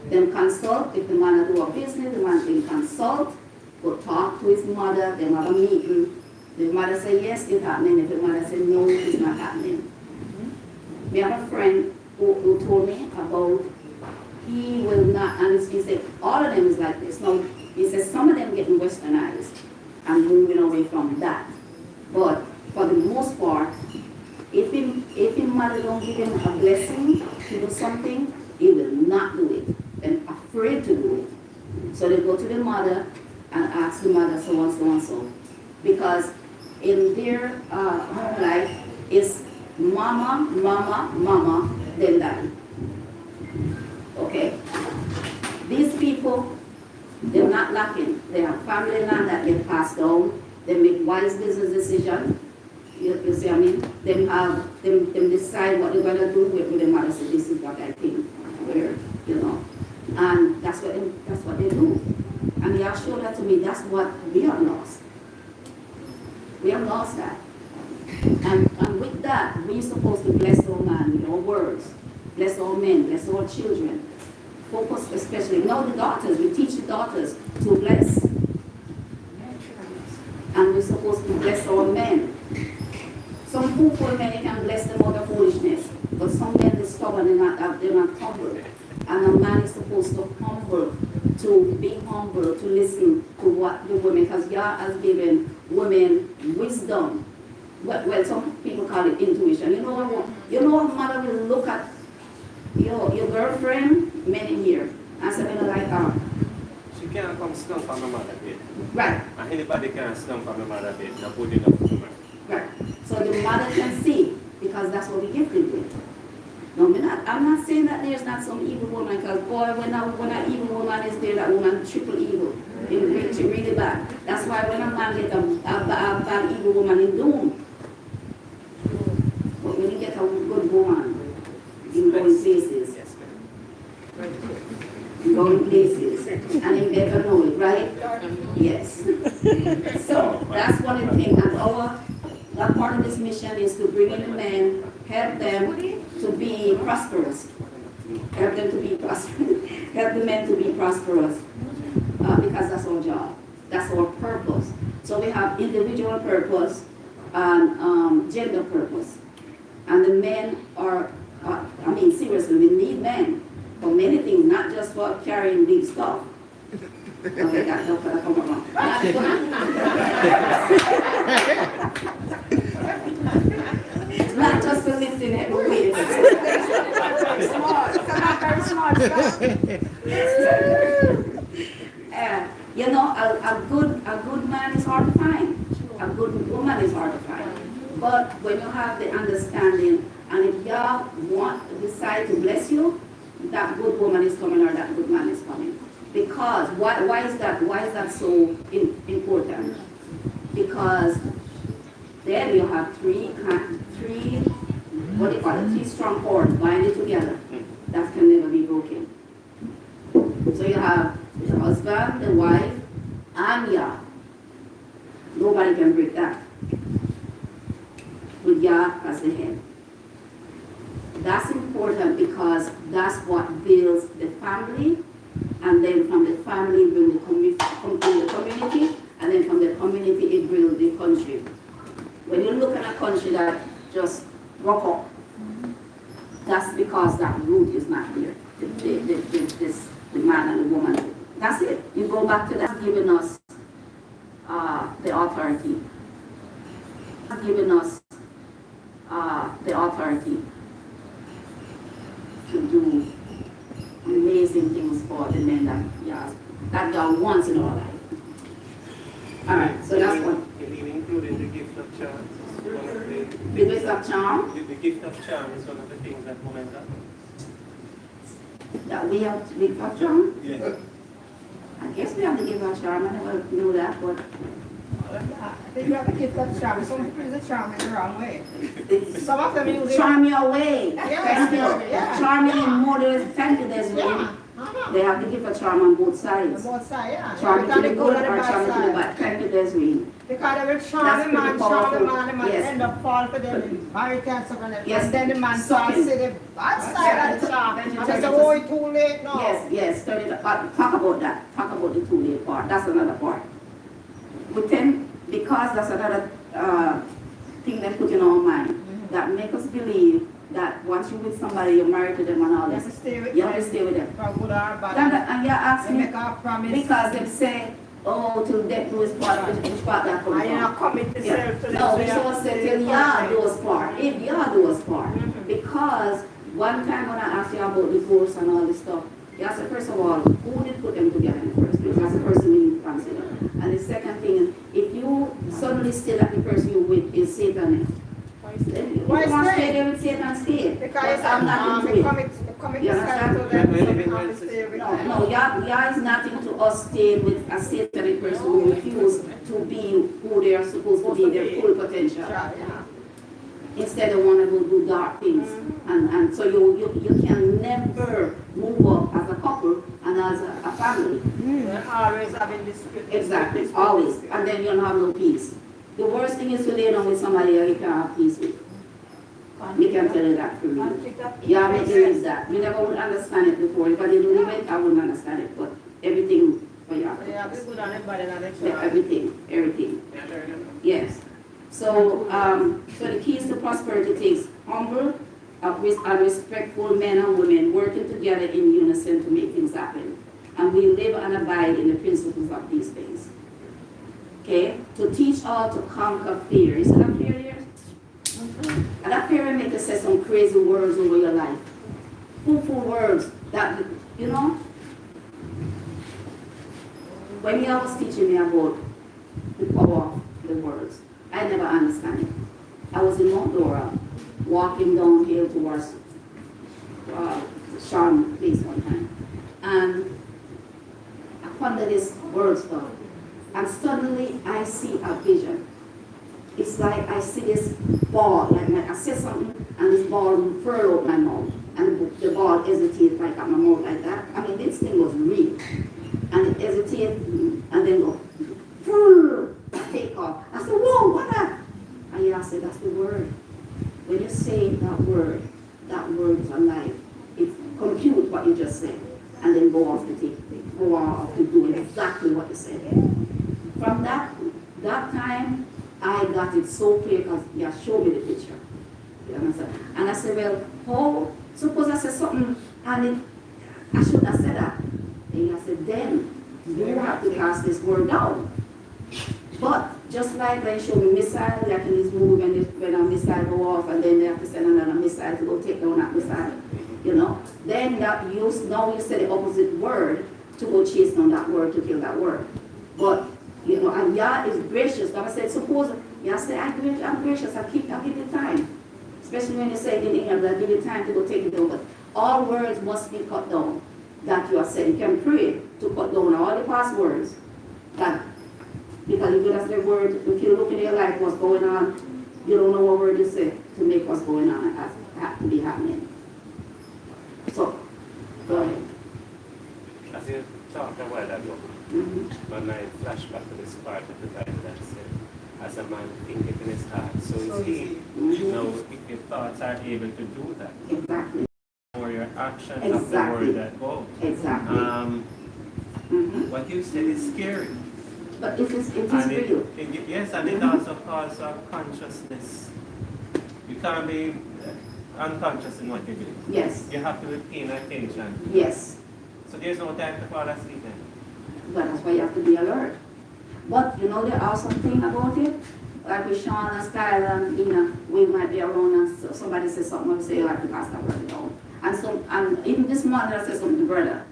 Then consult, if the mother do a business, the man can consult, go talk to his mother, then have a meeting. The mother say yes, it's happening. If the mother say no, it's not happening. We have a friend who told me about he will not, and he said all of them is like this. Now, He says some of them getting westernized and moving away from that. But for the most part, if his mother don't give him a blessing to do something, he will not do it and afraid to do it. So they go to the mother and ask the mother so and so and so. Because in their home life is mama, mama, mama, then daddy. Okay? These people, they're not lacking. They have family land that they pass down. They make wise business decisions. You see what I mean? Them decide what they're going to do with the mother. So this is what I think. Where, you know. And that's what they do. And y'all showed that to me. That's what we have lost. We have lost that. And with that, we're supposed to bless our man with our words. Bless our men, bless our children. Focus especially, now the daughters, we teach the daughters to bless. And we're supposed to bless our men. Some foolish men can bless them out of foolishness, but some men are stubborn, they're not humble. And a man is supposed to be humble, to listen to what the women, because God has given women wisdom. Well, some people call it intuition. You know what mother will look at your girlfriend, men in here, and say, I don't like her. She can't come stump on my mother bed. Right. And anybody can stump on my mother bed, not good enough for her. Right. So the mother can see, because that's what we gifted with. No, I'm not saying that there's not some evil woman, because boy, when an evil woman is there, that woman triple evil. It's really bad. That's why when a man gets a bad evil woman in doom. But when you get a good woman, you go in places. Yes, ma'am. You go in places, and you never know it, right? Yes. So that's one of the things. And that part of this mission is to bring in the men, help them to be prosperous. Help them to be prosperous. Help the men to be prosperous. Because that's our job. That's our purpose. So we have individual purpose and gender purpose. And the men are, seriously, we need men for many things, not just for carrying big stuff. Okay, that's not gonna come along. Not just for lifting heavy weights. Very smart. It's not very smart stuff. A good man is hard to find. A good woman is hard to find. But when you have the understanding, and if y'all decide to bless you, that good woman is coming or that good man is coming. Because why is that so important? Because then you have three strong cords binding together that can never be broken. So you have the husband, the wife, and Yah. Nobody can break that. With Yah as the head. That's important because that's what builds the family, and then from the family it builds the community, and then from the community it builds the country. When you look at a country that just rock up, that's because that root is not there. The man and the woman. That's it. You go back to that. Giving us the authority. Giving us the authority to do amazing things for the men that God wants in our life. All right, so that's one. Including the gift of charm. The gift of charm? The gift of charm is one of the things that women have. That we have the gift of charm? Yeah. I guess we have the gift of charm. I never knew that, but I think you have a gift of charm. Some people use the charm in the wrong way. Some of them use it. charm your way. Yeah, Thank you. yeah. Charming in models. Thank you, Desiree. Yeah. They have the gift of charm on both On sides. both sides, yeah. Charming to Every the time good they go or to the charming to the bad bad. Thank you, Desiree. Because every That's charming man, pretty charming powerful. man, the man Yes. end up fall for them, married and stuff like that. Yes. And then the man starts to Sucking. see the bad side of the charm. Thank you, And they say, thank you. oh, it's too late now. Yes. Talk about that. Talk about the two-day part. That's another part. We tend, because that's another thing that put in our mind, that make us believe that once you're with somebody, you're married to them and all You have this. to stay with You have to them. stay with them. For good or bad. And you ask They me, make a promise. because they say, oh, till death do us part, which part that comes And you not from. commit Yeah. yourself to them. No, so we you have should to say stay till with Yah them. do us part. If Yah do us part. Because one time when I asked you about divorce and all this stuff, you asked, first of all, who did put them together in the first place? That's the first thing you need to consider. And the second thing is, if you suddenly say that the person you're with is satanic, then you Why want to stay? stay there with Satan, stay. Because But I'm not into it. commit You yourself understand? to them, so you have to stay with No, them. no, Yah is nothing to us staying with a satanic person who refuse to be who they are supposed to be, their full potential. Yeah, yeah. Instead of want to go do dark things. And so you can never move up as a couple and as a family. They're always having dispute. Exactly, always. And then you'll have no peace. The worst thing is to lay down with somebody you can't have peace with. Me can tell you that for me. Yeah, me believe that. You never would understand it before. If I didn't live it, I wouldn't understand it. But everything for you. Yeah, we good on everybody and Yeah, everything. Yes. So, so the keys to prosperity takes humble, and respectful men and women working together in unison to make things happen. And we live and abide in the principles of these things. Okay? To teach all to conquer fear. Is that fear there? And that fear will make you say some crazy words over your life. Fool words that, you know. When you was teaching me about the power of the words, I never understand it. I was in Mount Dora, walking downhill towards Sean place one time. And I pondered this word stuff. And suddenly I see a vision. It's like I see this ball, like I said something, and this ball furled out my mouth. And the ball hesitated like at my mouth like that. I mean, this thing was real. And it hesitated, and then go, take off. I said, whoa, what that? And I said, that's the word. When you say that word is alive. It compute what you just said. And then go off to go off to do exactly what you said. From that time, I got it so clear because you showed me the picture. You understand? And I said, well, how? Suppose I said something and I shouldn't have said that. And I said, then you have to cast this word down. But just like when you show me missile, like in this movie when a missile go off and then they have to send another missile to go take down that missile, you know, then that you say the opposite word to go chase down that word to kill that word. But you know, and Yah is gracious. God said, suppose Yah said, I'm gracious, I'll give you time. Especially when you say it in English, I'll give you time to go take it down. But all words must be cut down that you are saying. You can pray to cut down all the past words. That, because if you that's the word, if you look in your life, what's going on, you don't know what word you say to make what's going on have to be happening. So, go ahead. As you talked a while ago, my mind flashed back to this part of the Bible that said, as a man thinketh in his heart, so is he. Now, if your thoughts are able to do that, Exactly. or your actions Exactly. of the word that go. Exactly. What you said is scary. But it is And real. yes, and it also calls for consciousness. You can't be unconscious in what you do. Yes. You have to be paying attention. Yes. So there's no time to fall asleep then. But that's why you have to be alert. But you know there are some thing about it. Like with Sean and Skylar and we might be around and somebody says something and say, you have to cast that word down. And even this morning I said something to brother,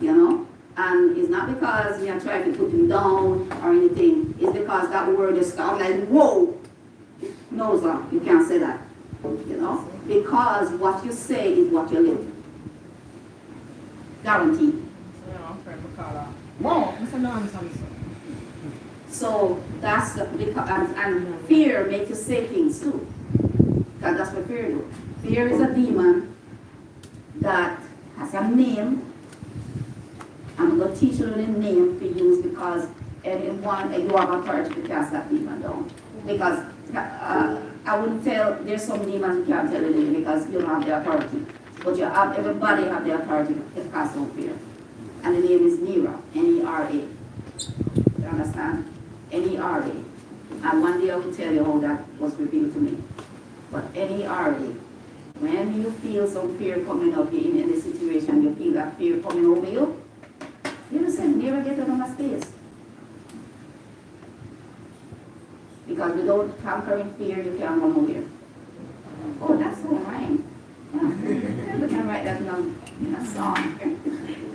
you know. And it's not because you're trying to put him down or anything. It's because that word is I'm like, whoa! No, sir, you can't say that. You know? Because what you say is what you live. Guaranteed. So that's because and fear makes you say things too. Because that's what fear do. Fear is a demon that has a name. I'm going to teach you the name to use because anyone you have authority to cast that demon down. Because I wouldn't tell there's some demons you can't tell the name because you don't have the authority. But you have everybody have the authority to cast down fear. And the name is Nera, N-E-R-A. You understand? N-E-R-A. And one day I will tell you how that was revealed to me. But N-E-R-A. When you feel some fear coming up in any situation, you feel that fear coming over you, you just say, never get out of my space. Because without conquering fear, you can't run away. Oh, that's so right. Yeah, we can write that down in a song.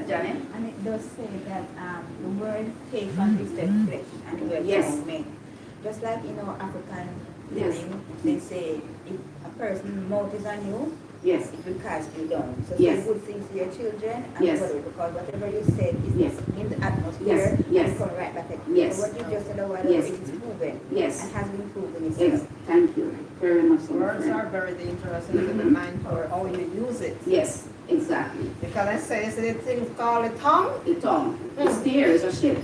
Janet? And it does say that the word takes on twisted flesh and dwells Yes. among men. Just like in our African Yes. living, they say if a person's mouth is on you, Yes. it will cast you down. So Yes. say good things to your children and Yes. whatever, because whatever you said is Yes. in the atmosphere, Yes. Yes. it's coming right back at you. Yes. So what you just said a while ago, Yes. it is proven Yes. and has been proven Yes. itself. Thank you very much. so much, Words friend. are very dangerous and in the mind for how you use it. Yes, exactly. Because I say, it's the thing called a tongue. The tongue, it's there, it's a ship.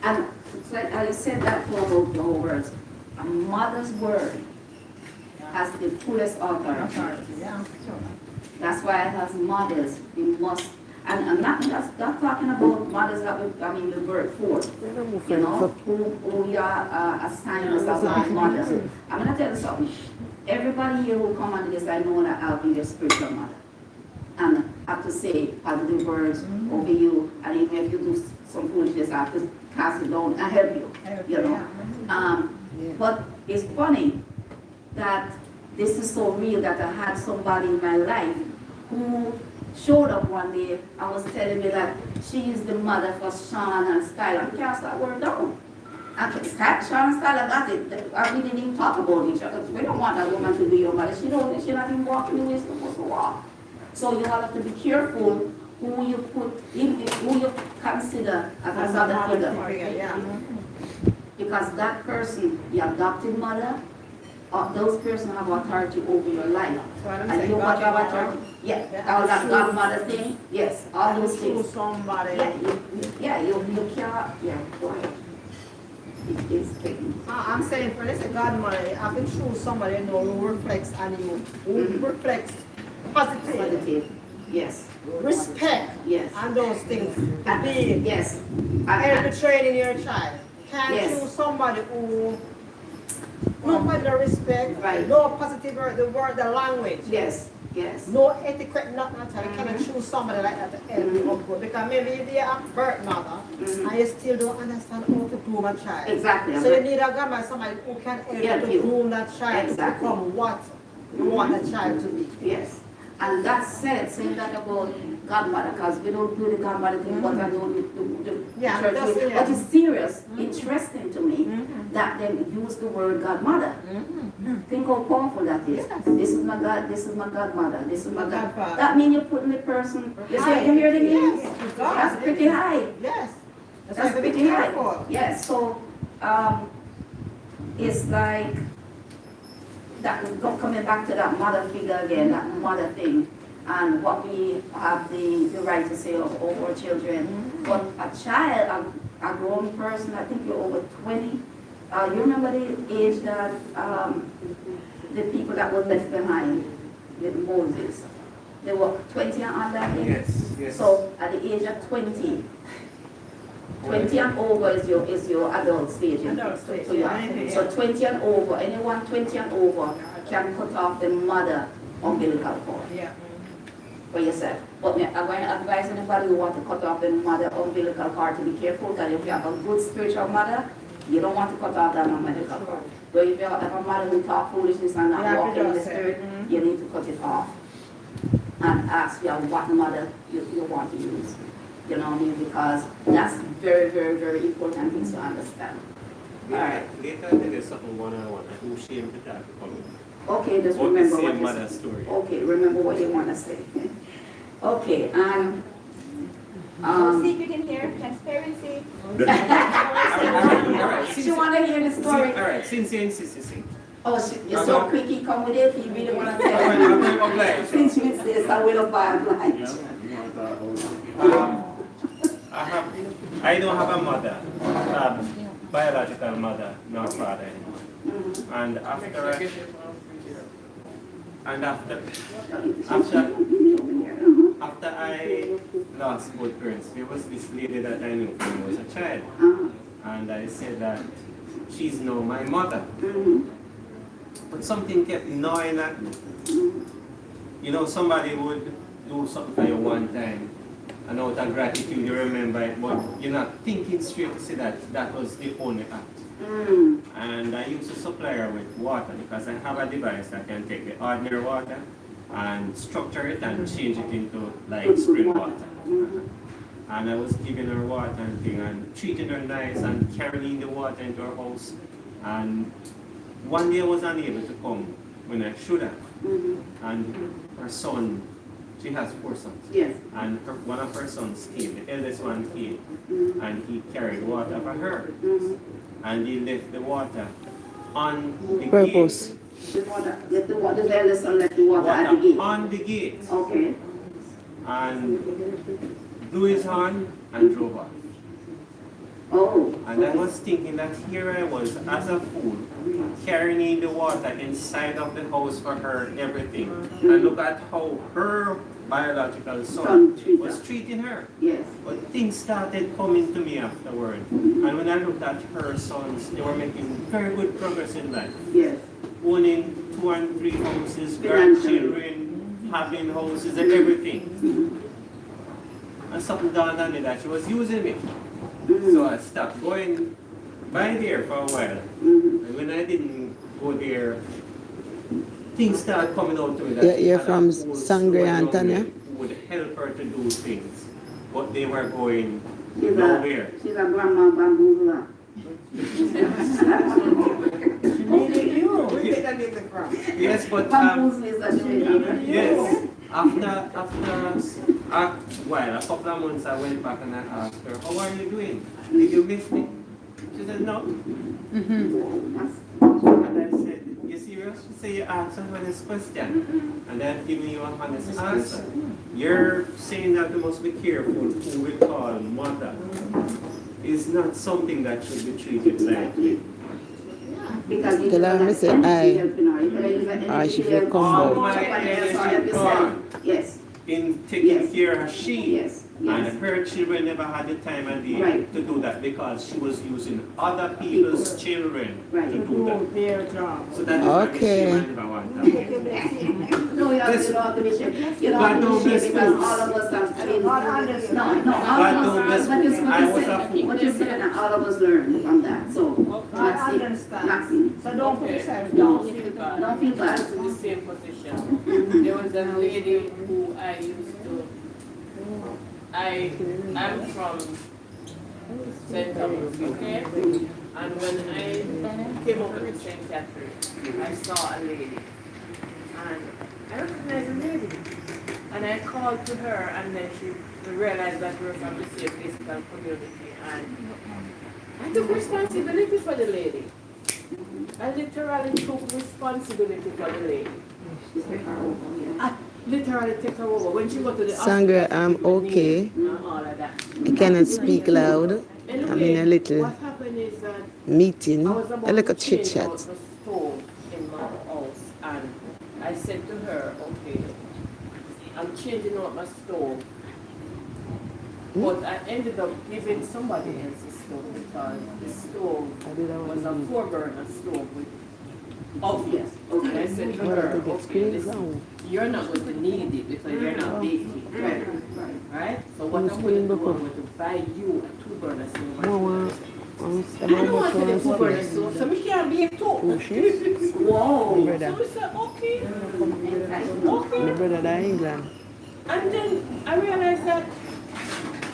And so I said that for about the whole words. A mother's word has the fullest authority. Yeah. That's why as mothers, we must, and I'm not just not talking about mothers that we birth for, you know, who we are assigned as a mother. I'm gonna tell you something. Everybody here who come on this, I know that I'll be your spiritual mother. And I have to say positive words over you, and even if you do some foolishness, I have to cast it down and help you, you know. But it's funny that this is so real that I had somebody in my life who showed up one day and was telling me that she is the mother for Sean and Skylar. We can't start word down. And Sean and Skylar got it. We didn't even talk about each other. We don't want that woman to be your mother. She's not even walking the way she's supposed to walk. So you have to be careful who you put in, who you consider as a mother figure. Yeah. Because that person, the adopted mother, those persons have authority over your life. So I'm And saying you want to have godmother. authority? Yeah, Yeah. all that godmother thing, yes, all those Choose things. somebody. Yeah, you can't, yeah, go ahead. It is taken. I'm saying, for instance, godmother, you have to choose somebody you know who reflects on you, who reflects positive, Positive, yes, respect, yes. and those things. And, Be yes. every training your child. Can't Yes. choose somebody who no positive respect, Right. no positive word, the language. Yes, yes. No etiquette, nothing at all. You cannot choose somebody like that to help you up good. Because maybe they are birth mother and you still don't understand how to groom a child. Exactly. So you need a godmother, somebody who can help Yeah, you you. to groom that child Exactly. to become what you want that child to be. Yes. And that's said, saying that about godmother, because we don't do the godmother thing, but I don't do the Yeah, church that's- way. yeah. But it's serious, interesting to me that they use the word godmother. Think how powerful that is. This is my God, this is my godmother, this is my God. Godfather. That means you're putting the person, you High. see, you hear the name? Yes, to God. That's pretty high. Yes. That's That's why we be pretty high. careful. Yes, so, it's like, that coming back to that mother figure again, that mother thing, and what we have the right to say of our children. But a child, a grown person, I think you're over 20, you remember the age that the people that were left behind with Moses, they were 20 and under? Yes, yes. So at the age of 20, 20 and over is your adult stage. Adult stage, So, yeah. yeah. So 20 and over, anyone 20 and over can cut off the mother umbilical cord Yeah. for yourself. But I'm going to advise anybody who want to cut off the mother umbilical cord to be careful, because if you have a good spiritual mother, you don't want to cut off that umbilical cord. But if you have a mother who talk foolishness and not Yeah, walking in the just say, spirit, you need to cut it off and ask you what mother you want to use. You know what I mean? Because that's very, very, very important things to understand. All right. Later, I think something one-on-one, like who shame to talk about. Okay, just What the remember same what you mother story. Okay, remember what you want to say. Okay, No secret in here, transparency. she want to hear the story. All right, since you insist, you see. Oh, you're so quick, he come with it, he really want to I'm tell going to oblige. Since you insist, I will oblige. I don't have a mother, biological mother, nor father anymore. And after I lost both parents, there was this lady that I knew when I was a child. And I said that she's now my mother. But something kept gnawing at me. You know, somebody would do something for you one time, and out of gratitude you remember it, but you're not thinking straight to say that that was the only act. And I used to supply her with water because I have a device that can take the ordinary water and structure it and change it into like spring water. And I was giving her water and thing and treating her nice and carrying the water into her house. And one day I was unable to come when I should have. And her son, she has 4 sons. Yes. And one of her sons came, the eldest one came, and he carried water for her. And he left the water on the Purpose. gate. The water, let the water, the eldest son left the water at the gate. On the gate. Okay. And blew his horn and drove off. Oh. And I was thinking that here I was, as a fool, carrying the water inside of the house for her, everything. And look at how her biological son was treating her. Yes. But things started coming to me afterward. And when I looked at her sons, they were making very good progress in life. Yes. Owning 2 and 3 houses, grandchildren, having houses and everything. And something dawned on me that she was using me. So I stopped going by there for a while. And when I didn't go there, things started coming out to me that You're from Sangre, Antonia? would help her to do things. But they were going She's nowhere. She's a grandma bamboozler. Needed you. Where did I get it from? Yes, but Bamboozle is a Jamaican. yes. After a while, a couple of months, I went back and I asked her, "How are you doing? Did you miss me?" She said, "No." And I said, "You serious?" She said, "You asked an honest question, and I've given you an honest answer. You're saying that we must be careful who we call mother. It's not something that should be treated lightly." Because you Tell her, I say, I should feel All comfortable. my energy gone Yes. in taking care of she. Yes. And Yes. her children never had the time and the Right. to do that because she was using other people's children Right. to do that. Their job. So that is why Okay. she never want that. No, you have Yes. to, you don't have to be sure. You don't God have to don't be bless sure because fools. all of us have, I mean, God understand. no, all God of don't us, bless what you fools. I was a said, fool. what you said, and all of us learn from that, so, I Maxine, understand. Maxine, So don't put yourself down. Don't feel bad. don't feel bad. In the same position. There was a lady who I used to, I'm from St. Thomas, UK, and when I came over to St. Catherine, I saw a lady, and I recognized the lady, and I called to her, and then she realized that we were from the same physical community, and I took responsibility for the lady. I literally took responsibility for the lady. I literally take her over. When she got to the Sangre, hospital, I'm okay. and all of that. I cannot speak loud. I'm in a little What happened is that meeting, I was about a little to chit change out chat. the stove in my house, and I said to her, okay, I'm changing out my stove. But I ended up giving somebody else the stove because the stove was a 4-burner stove with Yes, and I okay. said to her, okay, listen, you're not going to need it because you're not baking. Right, right. Right? So what I'm going to do, I'm going to buy you a 2-burner stove. Mama, I don't want to the 2-burner stove, so we can't bake too. Whoa. brother. So we said, okay. My Okay. brother in England. And then I realized that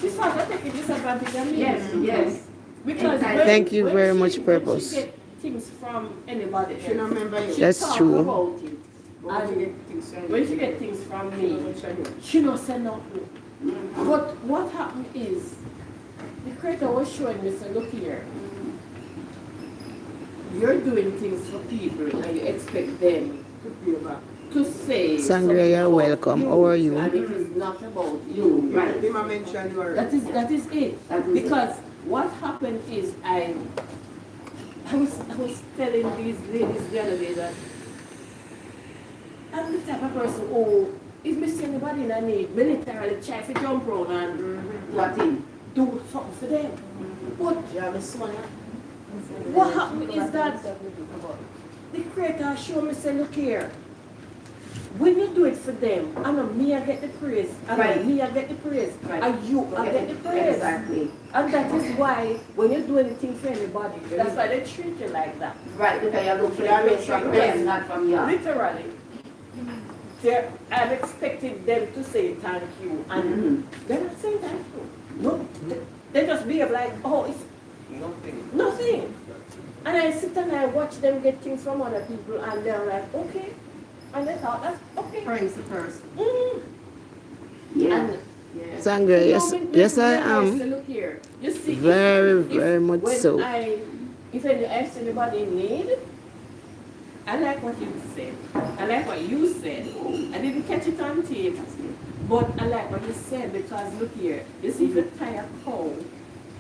she started taking disadvantage of me. Yes, yes. Because Thank you very much, when Purpose. she get things from anybody She don't else, remember you. she That's talk true. about it. And when she get things from me, she don't say nothing. But what happened is, the creator was showing me, say, look here, you're doing things for people and you expect them to say Sangria, you're something welcome. about How are you? And it is not about you. Right. Dima mentioned you That is it. That is Because what happened is I was telling these ladies the other day that I'm the type of person who, if me see anybody in a need, me literally try to jump around and What in? do something for them. But You have a son. what happened is that the creator show me say, look here. When you do it for them, I know me I get the praise. I know Right. me I get the praise. Right. And you I get the praise. Exactly. And that is why when you do anything for anybody, that's why they treat you like that. Right, because you look for the praise from them, not from you. Literally. I'm expecting them to say thank you, and they're not saying thank you. No, they just behave like, oh, it's nothing. And I sit and I watch them get things from other people, and they're like, okay. And they thought, that's okay. Praise the person. Yeah. And Sangre, yes I am. Look here. You see, Very much when so. If I ask anybody in need, I like what you said. I like what you said. I didn't catch it on tape, but I like what you said because look here. You see, if you tie a cow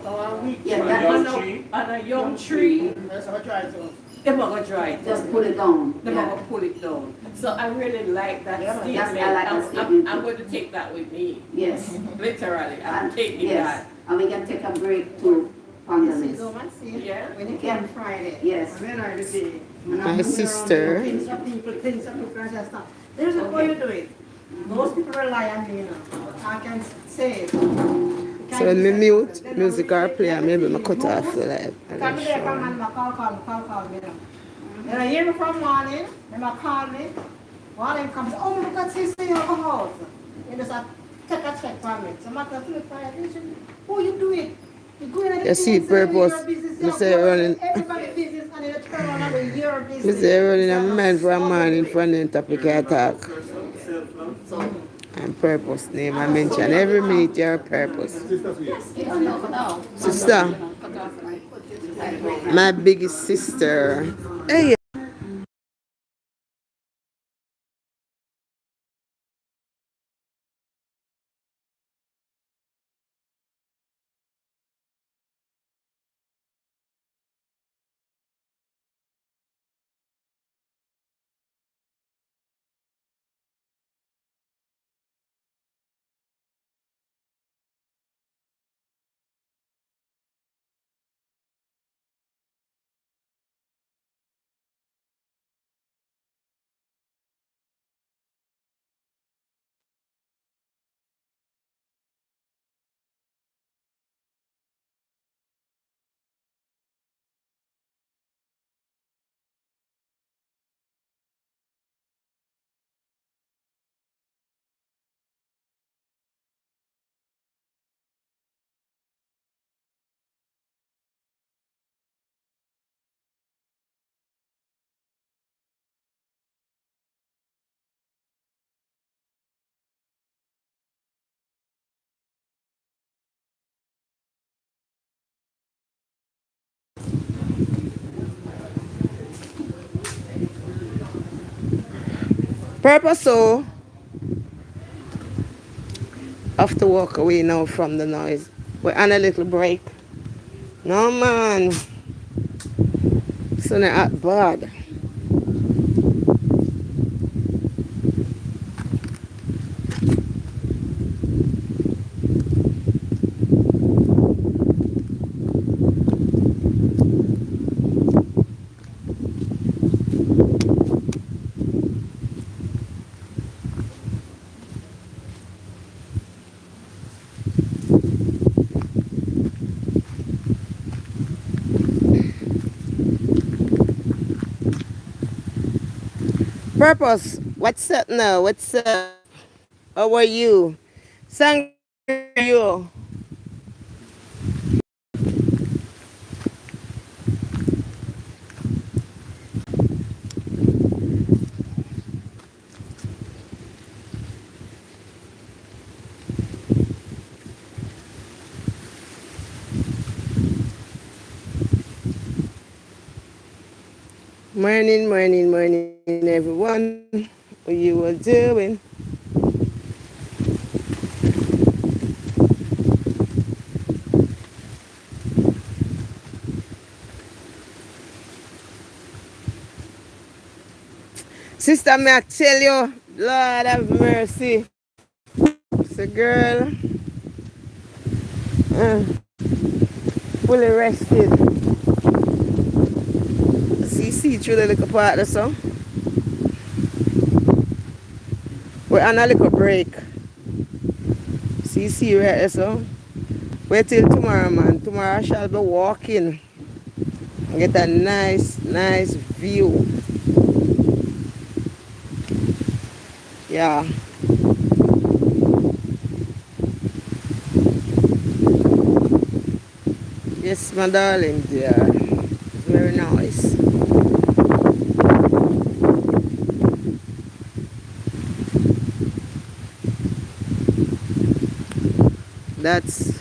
or a weak Yeah, tree that on is a young tree, That's what I try to. they're not going to dry it. Just put it down. They're Yeah. not going to pull it down. So I really like that Yeah, statement. that's- I like that statement I'm too. going to take that with me. Yes. Literally, I'm And taking yes. that. And we can take a break to ponder You see, this. go and see. Yeah. When you came Friday. Yes. And then I would be. My sister. Things of people, and stuff. There's a way you do it. Most people rely on me, you know. I can say it. So when me mute music or play, maybe I cut off the live. Come there, come and call me. And I hear me from morning, and I call me. One of them comes, oh, look at sister, you have a house. You just take a check from me. So I look for attention. Oh, you do it. You go in and You see purpose. You say running. Everybody's business and you turn around and your business. You say running a mind for a morning for the topic I talk. So, And purpose name I mention every minute your purpose. no. Sister, my biggest sister. Hey. Purpose so have to walk away now from the noise. We're on a little break. No man. So not bad. Purpose, what's up now? What's up? How are you? Thank you. Morning, everyone. What you are doing? Sister, may I tell you, Lord have mercy. It's a girl, fully rested. see through the little part there, so. We're on a little break. See right there, so. Wait till tomorrow, man. Tomorrow I shall be walking and get a nice view. Yeah. Yes, my darling, dear. Very nice. That's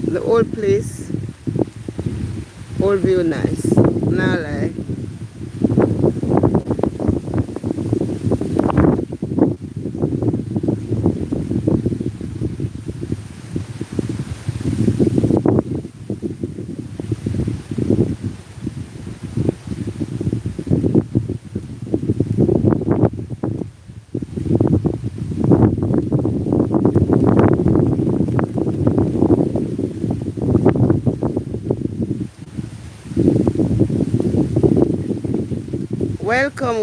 the old place. Old view nice. Now like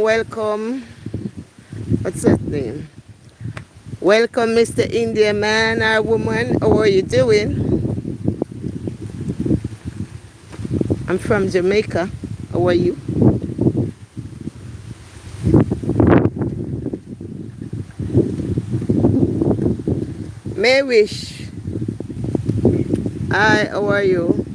welcome. What's that name? Welcome, Mr. Indian man or woman. How are you doing? I'm from Jamaica. How are you? May wish. Hi, how are you?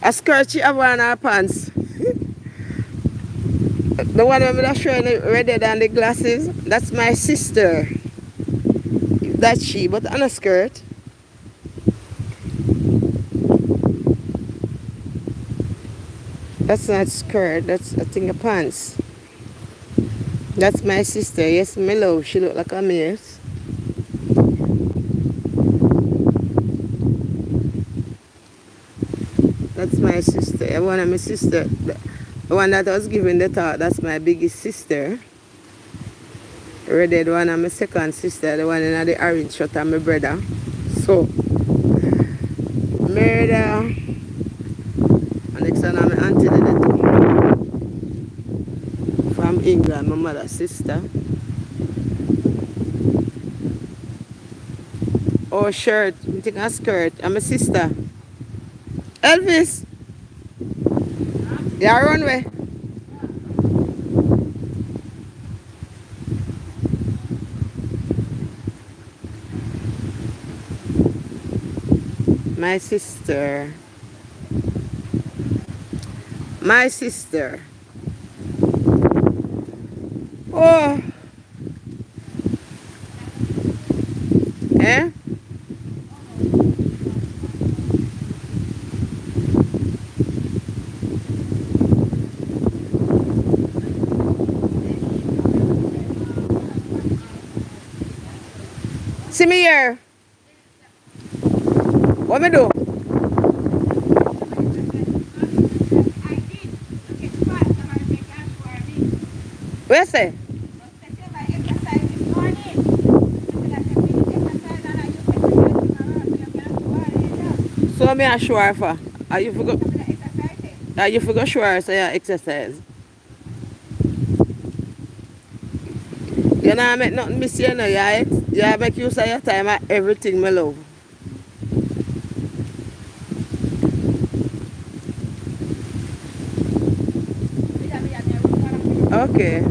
A skirt she have on her pants. The one I'm showing redder than the glasses, that's my sister. That's she, but on a skirt. That's not skirt, that's I think a pants. That's my sister. Yes, my love. She look like a mess. That's my sister. One of my sister. The one that was giving the talk, that's my biggest sister. Already the one of my second sister, the one in the orange shirt, and my brother. So, murder. And next one of my auntie from England, my mother's sister. Oh, shirt. I think a skirt. I'm a sister. Elvis. Yeah, runway. My sister. My sister. Oh. Eh? See me here. What me do? Where say? So me a sure for. Are you forgot? Are you forgot sure so you exercise? You know I make nothing miss you know. You make use of your time at everything my love. Okay.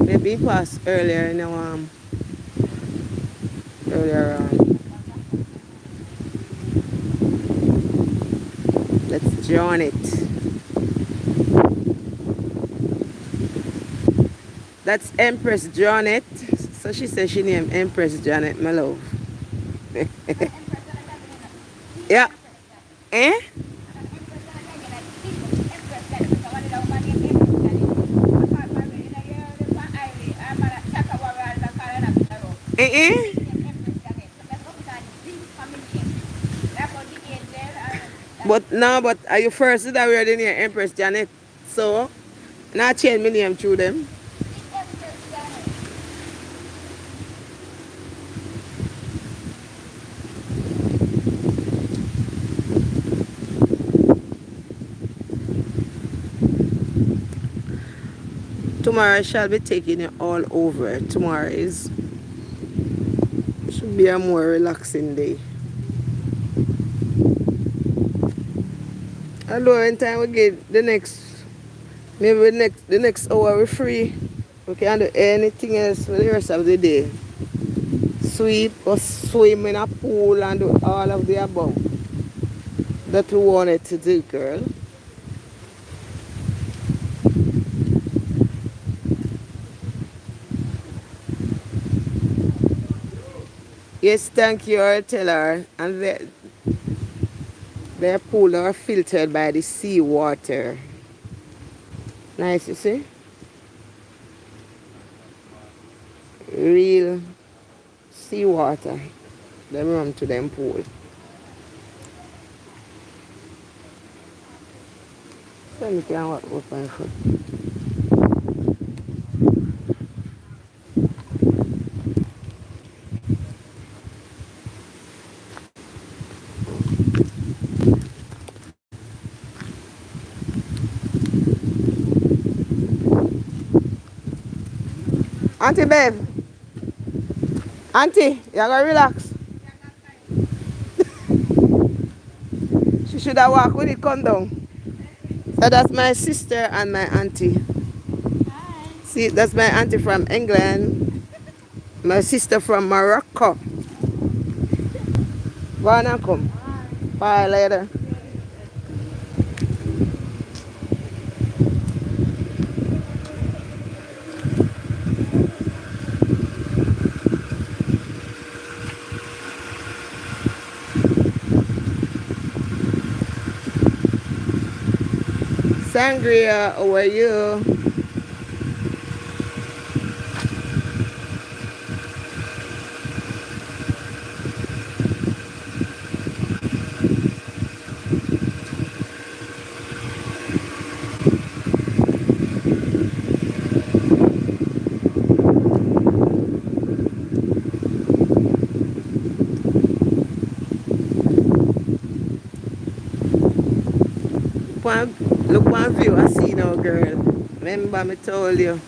Maybe it passed earlier, you know, earlier on. Janet. That's Empress Janet. So she says she named Empress Janet, my love. Yeah. Eh? Eh? Eh? But no, but are you first that we are the name Empress Janet? So, now change my name through them. Tomorrow I shall be taking it all over. Tomorrow is should be a more relaxing day. Although in time we get the next maybe the next hour we're free. We can do anything else for the rest of the day. Sweep or swim in a pool and do all of the above that we wanted to do, girl. Yes, thank you, I'll tell her. And their pool are filtered by the sea water. Nice, you see? Real sea water. They run to them pool. So you can walk up my foot. Auntie babe. Auntie, you gotta relax. She should have walked when it come down. So that's my sister and my auntie. Hi. See, that's my auntie from England. My sister from Morocco. Wanna come? Bye later. Sangria, how are you? Look one view I see now, girl. Remember me told you.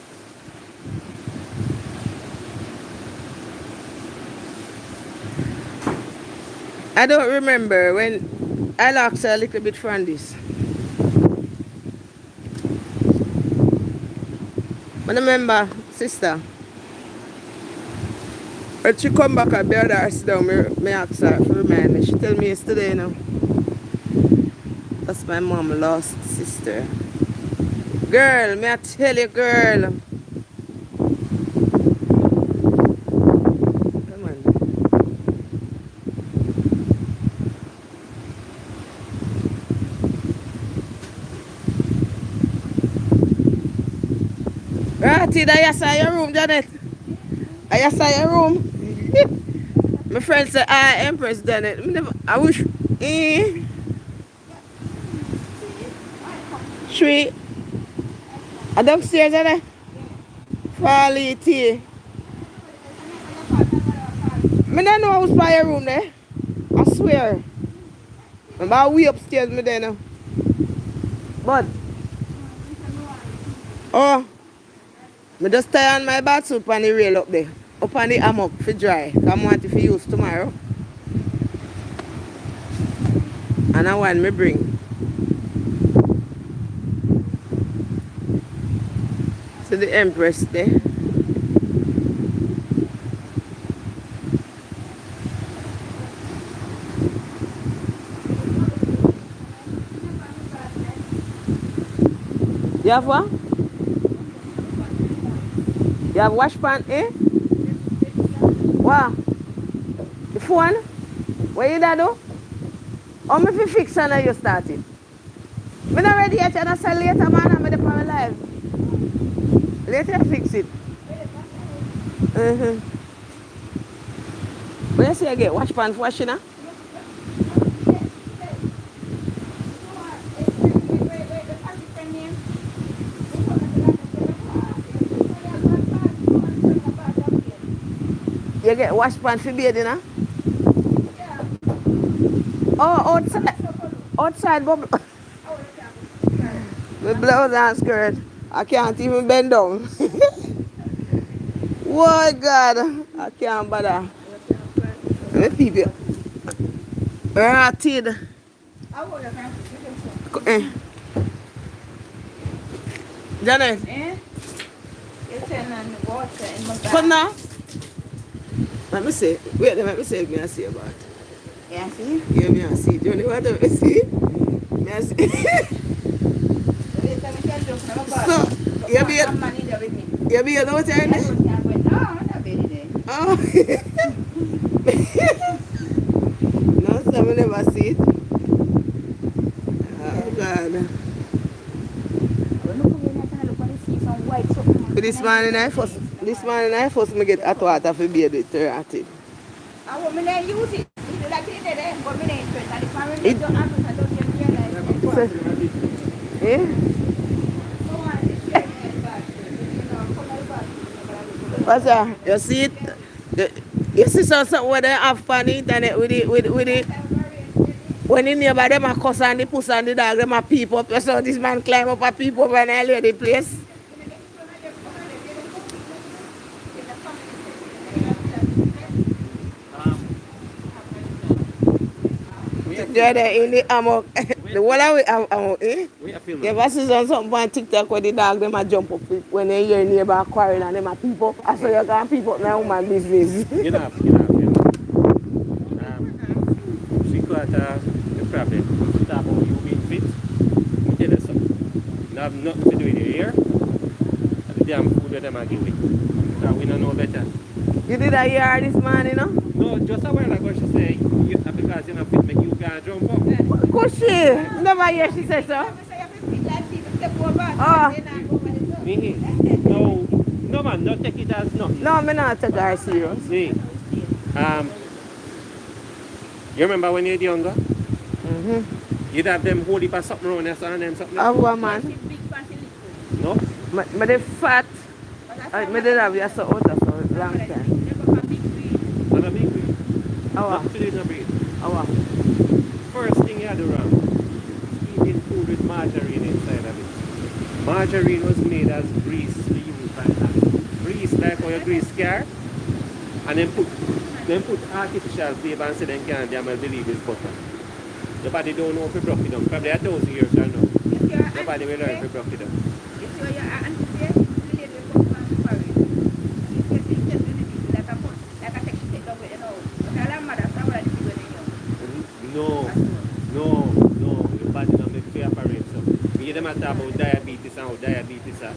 I don't remember when I lost her a little bit from this. But remember, sister, when she come back and bear her sit down, me ask her to remind me. She tell me yesterday, you know. That's my mom lost sister. Girl, me I tell you, girl. Come on. Right, I saw your room, Janet. I saw your room. My friend said, Empress Janet. I wish. Street. I downstairs, Janet. Folly tea. I don't know who's by your room there. I swear. I'm way upstairs, me there now. But, oh, I just tie on my bathsuit on the rail up there. Up on the hammock for dry. I want it for use tomorrow. And I want me bring. To the Empress there. You have what? You have wash pan, eh? What? The phone? What you da do? How me fi fix and you start it? Me not ready yet, and I sell later, man. I'm on my live. Later I fix it. What you say you get wash pan for washing, huh? You get wash pan for bathing, huh? Oh, outside. Outside, bubble. My blouse and skirt. I can't even bend down. Oh God, I can't bother. Let me people rotted. Eh. Janet, come now. Let me see. Wait, let me see. Me I see about. Yeah, see? Yeah, me I see. Johnny, what do I see? Me I see. So, you be you know what I'm saying? Oh. No, some never see it. Oh God. But this morning I first me get hot water for bathe it rotted. I want me to use it. If you like it, then but me to use it. And if I really don't have it, I don't get realize. Eh? What's that? You see it? You see something where they have on the internet with it. When the neighbor them a cuss and the puss and the dog them a peep up. You saw this man climb up a peep up and I lay the place. They're there in the amok. The whole of it amok, eh? We are filming. You ever see something on TikTok where the dog them a jump up when they hear neighbor quarrel and them a peep up? I saw you can peep up now woman business. You know. She got the problem. She talk about you being fit. Let me tell you something. You have nothing to do with your hair. And the damn food that them are giving. Now we don't know better. You did a hear this man, you know? No, just a while ago she said, because you're not fit, make you can't jump up. Could she? Never hear she say so. Oh. Me? No man, don't take it as nothing. No, me not take her serious. See, you remember when you were younger? Mm-hmm. You'd have them hold it for something around there, and them something. Have one man. No? Me the fat. Me did have you so out for a long time. Not a big breed. Our. Not today, no breed. Our. First thing you had to run, eating food with margarine inside of it. Margarine was made as grease to use by hand. Grease like how you grease car, and then put artificial flavor and say then can't damn believe it's butter. Your body don't know if you broke it down. Probably 1,000 years ago now. Your body will learn if you broke it down. No. Your body don't make fair operate. So we get them talk about diabetes and how diabetes are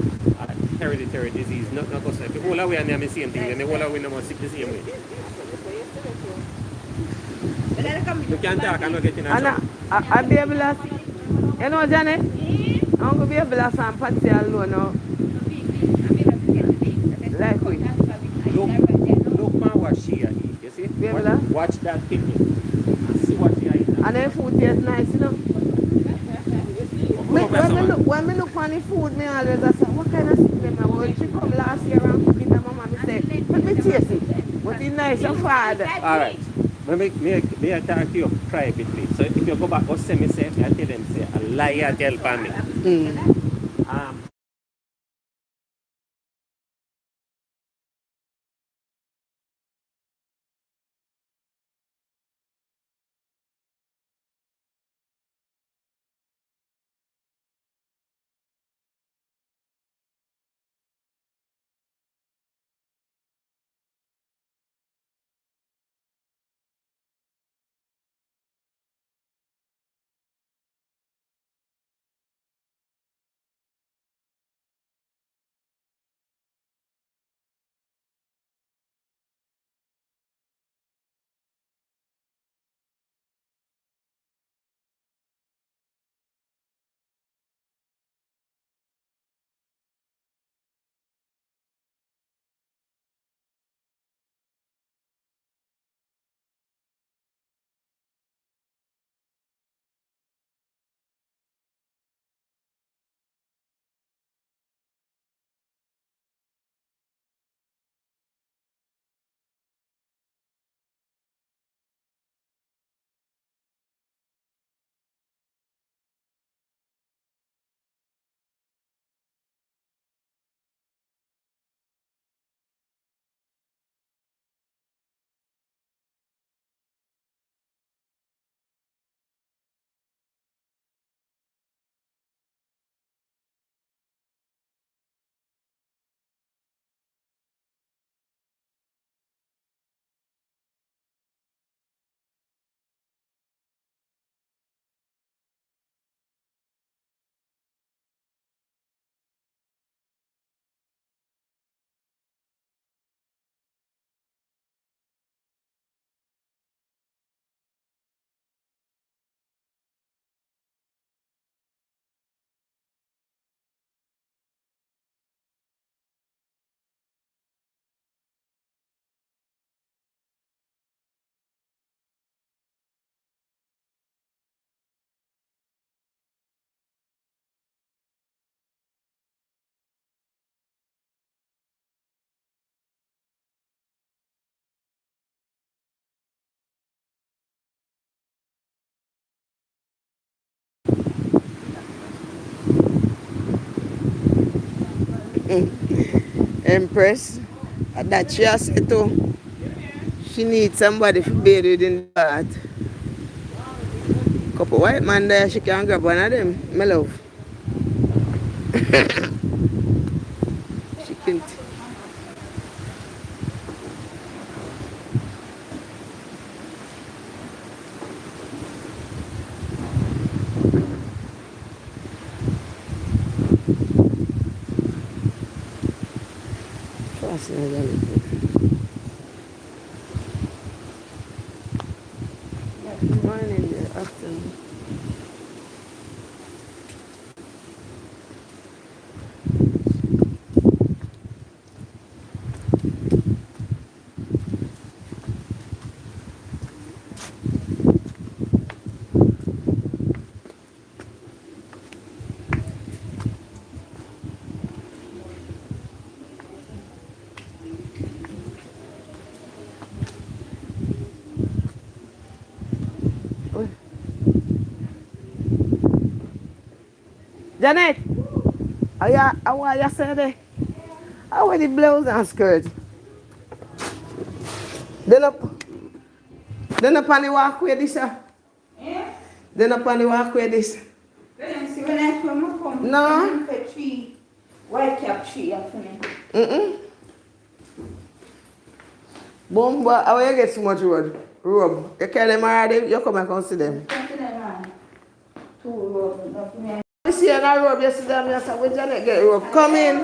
hereditary disease. Not because if the whole away and the same thing, then the whole away no more sick the same way. You can't talk and not get in a trouble. I'll be able to, you know, Janet, I'm going to be able to some party alone now. Like we. Look man what she eat, you see? Watch that picnic and see what she eat. And then food tastes nice, you know. When me look on the food, me always say, what kind of food them about? She come last year and cook it and mama me say, let me taste it. But it's nice and fad. Alright. May I talk to you privately. So if you go back, go say me say, I tell them say, a liar tell for me. Empress. That she has said too. She needs somebody to bathe with in the bath. Couple white man there, she can grab one of them, my love. She can't. Fast as a little. Morning, the afternoon. Janet, how are you yesterday? How are the blouse and skirt? Then up on the walkway this. Yeah? Then up on the walkway this. Then see when I come home, No. the tree, white cap tree up for me. Boom, but how you get so much road? Rob. You carry them already, you come and come see them. Come to them, man. Two road, not for me. I see you on road yesterday, I said, where Janet get rob? Come in.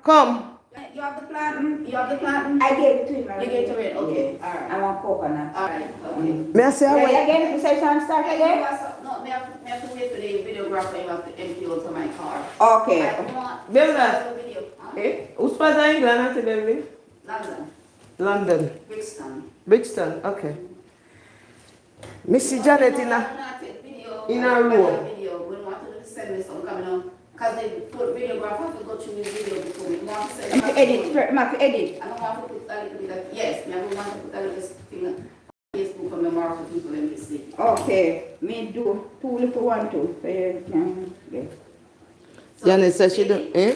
Come. You have the plan? You have the plan? I gave it to him. You gave it to it? Okay, alright. I want coconut. Alright, okay. May I say, Ready wait. again, the session start again? No, me have to wait for the videographer, you have to empty out to my car. Okay. I want Baby, that. the video. Huh? Eh? Who's part of England, Auntie Baby? London, London. Brixton. Brixton, okay. Missy Janet in a in a room. Video. We want to send me some coming on. Because they put videographer have to go through the video before we want to send I'm to edit, I'm to edit. I don't want to put a little bit of, yes, I don't want to put a little thing on Facebook for memory for people in the city. Okay, me do two little one too, so you can get. Janet said she do, eh?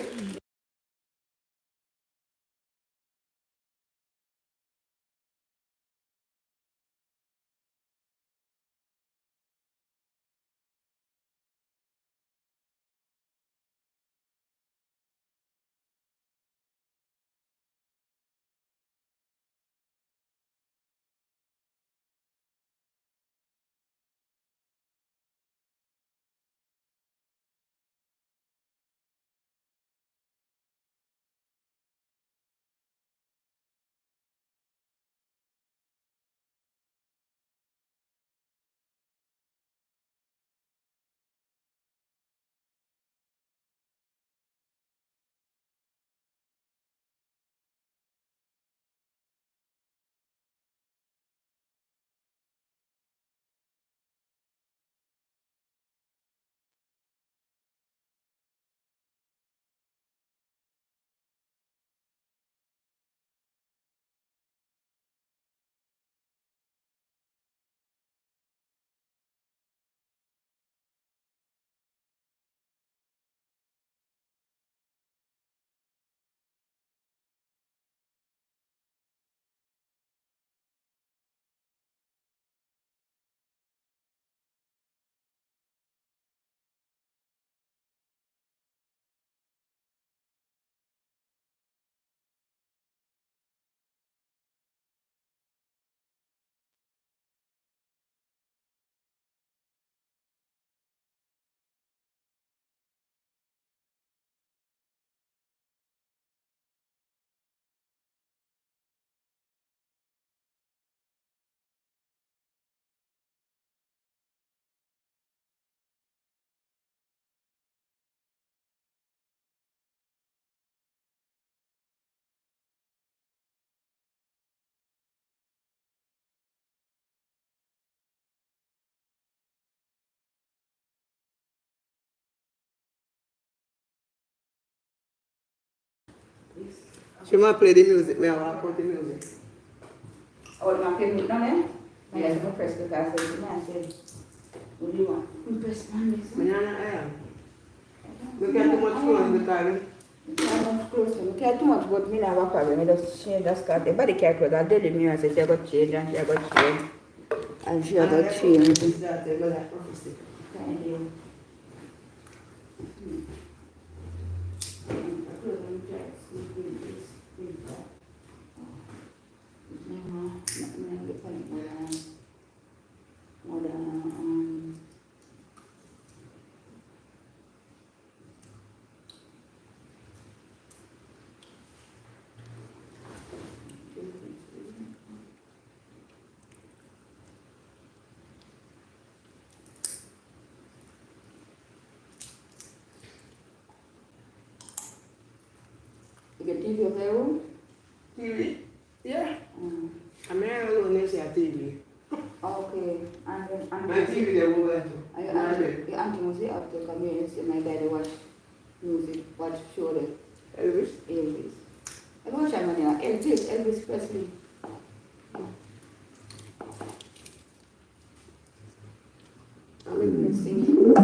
She might play the music, me I want to put the music. Oh, the man can meet on them? Yes, I'm press because the man said, what do you want? You press on this. Me I am. We can't too much phone in the car. I'm close to me. Care too much about me now, what problem? I just change the skirt. The body care clothes. I tell me, I say, she got change and she got change. And she got change. Thank you. You get TV of your room? TV? Yeah. Mm. I'm not alone, I see a TV. Okay. And My TV they move it. your auntie must have to come here and see my daddy watch music, watch show them. Elvis? Elvis. I watch him on Elvis Presley. I'm Singing.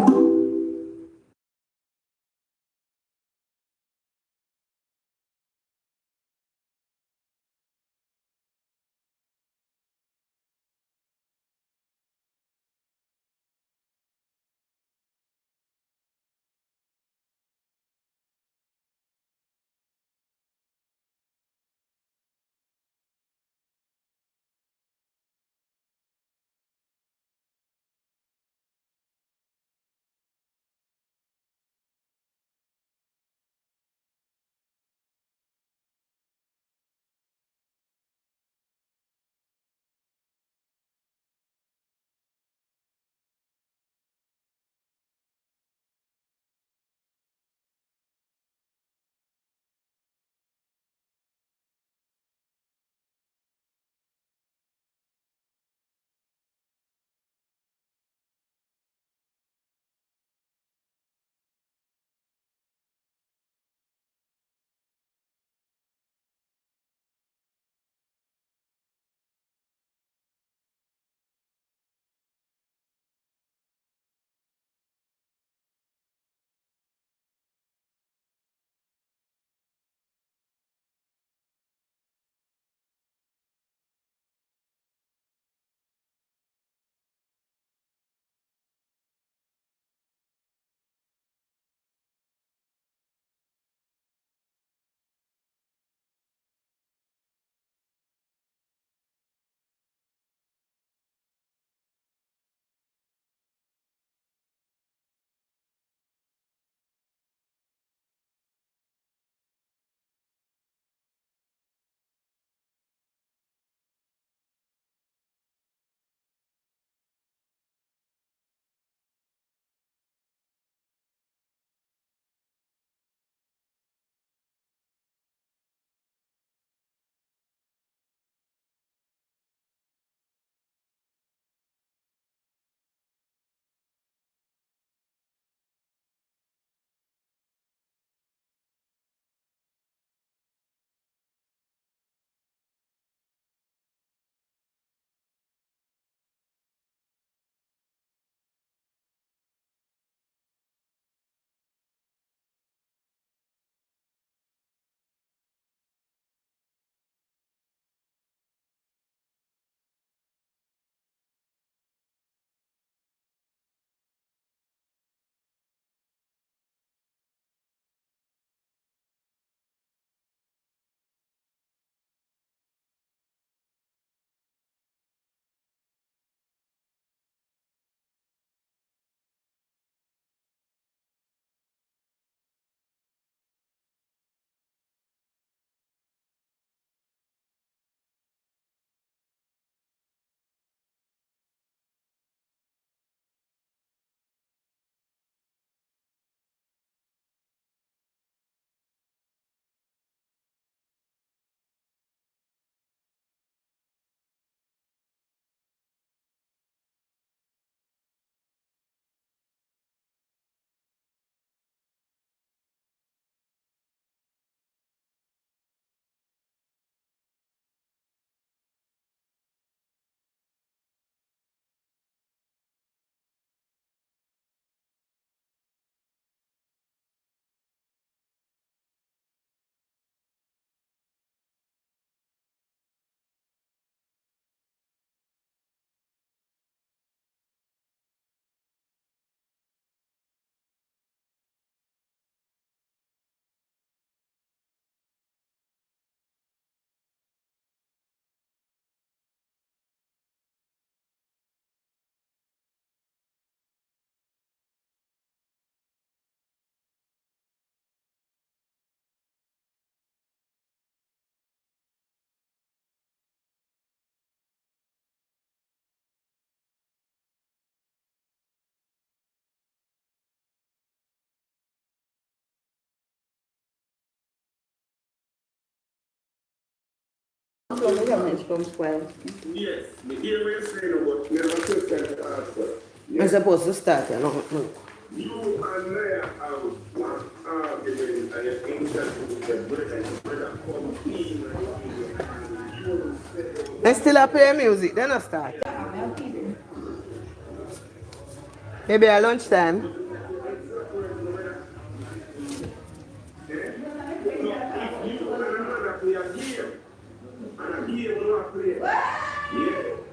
So measurements from square. Yes, the hear what you're saying about you have a question to answer. I'm supposed to start, you know. You and I have one argument and you're interested with the brother come in and you say, They still play music, they not start. Maybe at lunchtime.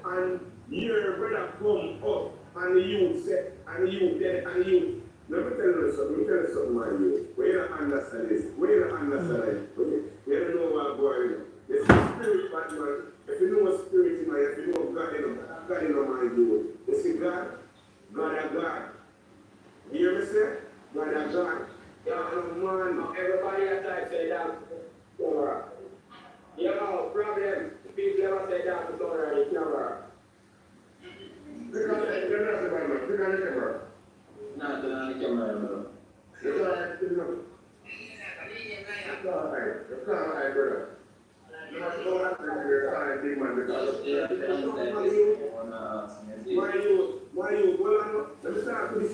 and your brother come up and you say, and you dead, and you. Let me tell you something, my you. We don't understand this. We don't understand it. Okay? We don't know what's going on. There's a spirit, but man, if you know a spirit in my life, if you know God in my you. You see God? God is God. You hear me say? God is God. Man, everybody has to say that. You know, problem. People never say that to someone on the camera. Look at the camera. Look at the camera. Not on the camera, no. Look at the camera. It's all right. It's all right, brother. You must go after the big man because why you, let me start with this.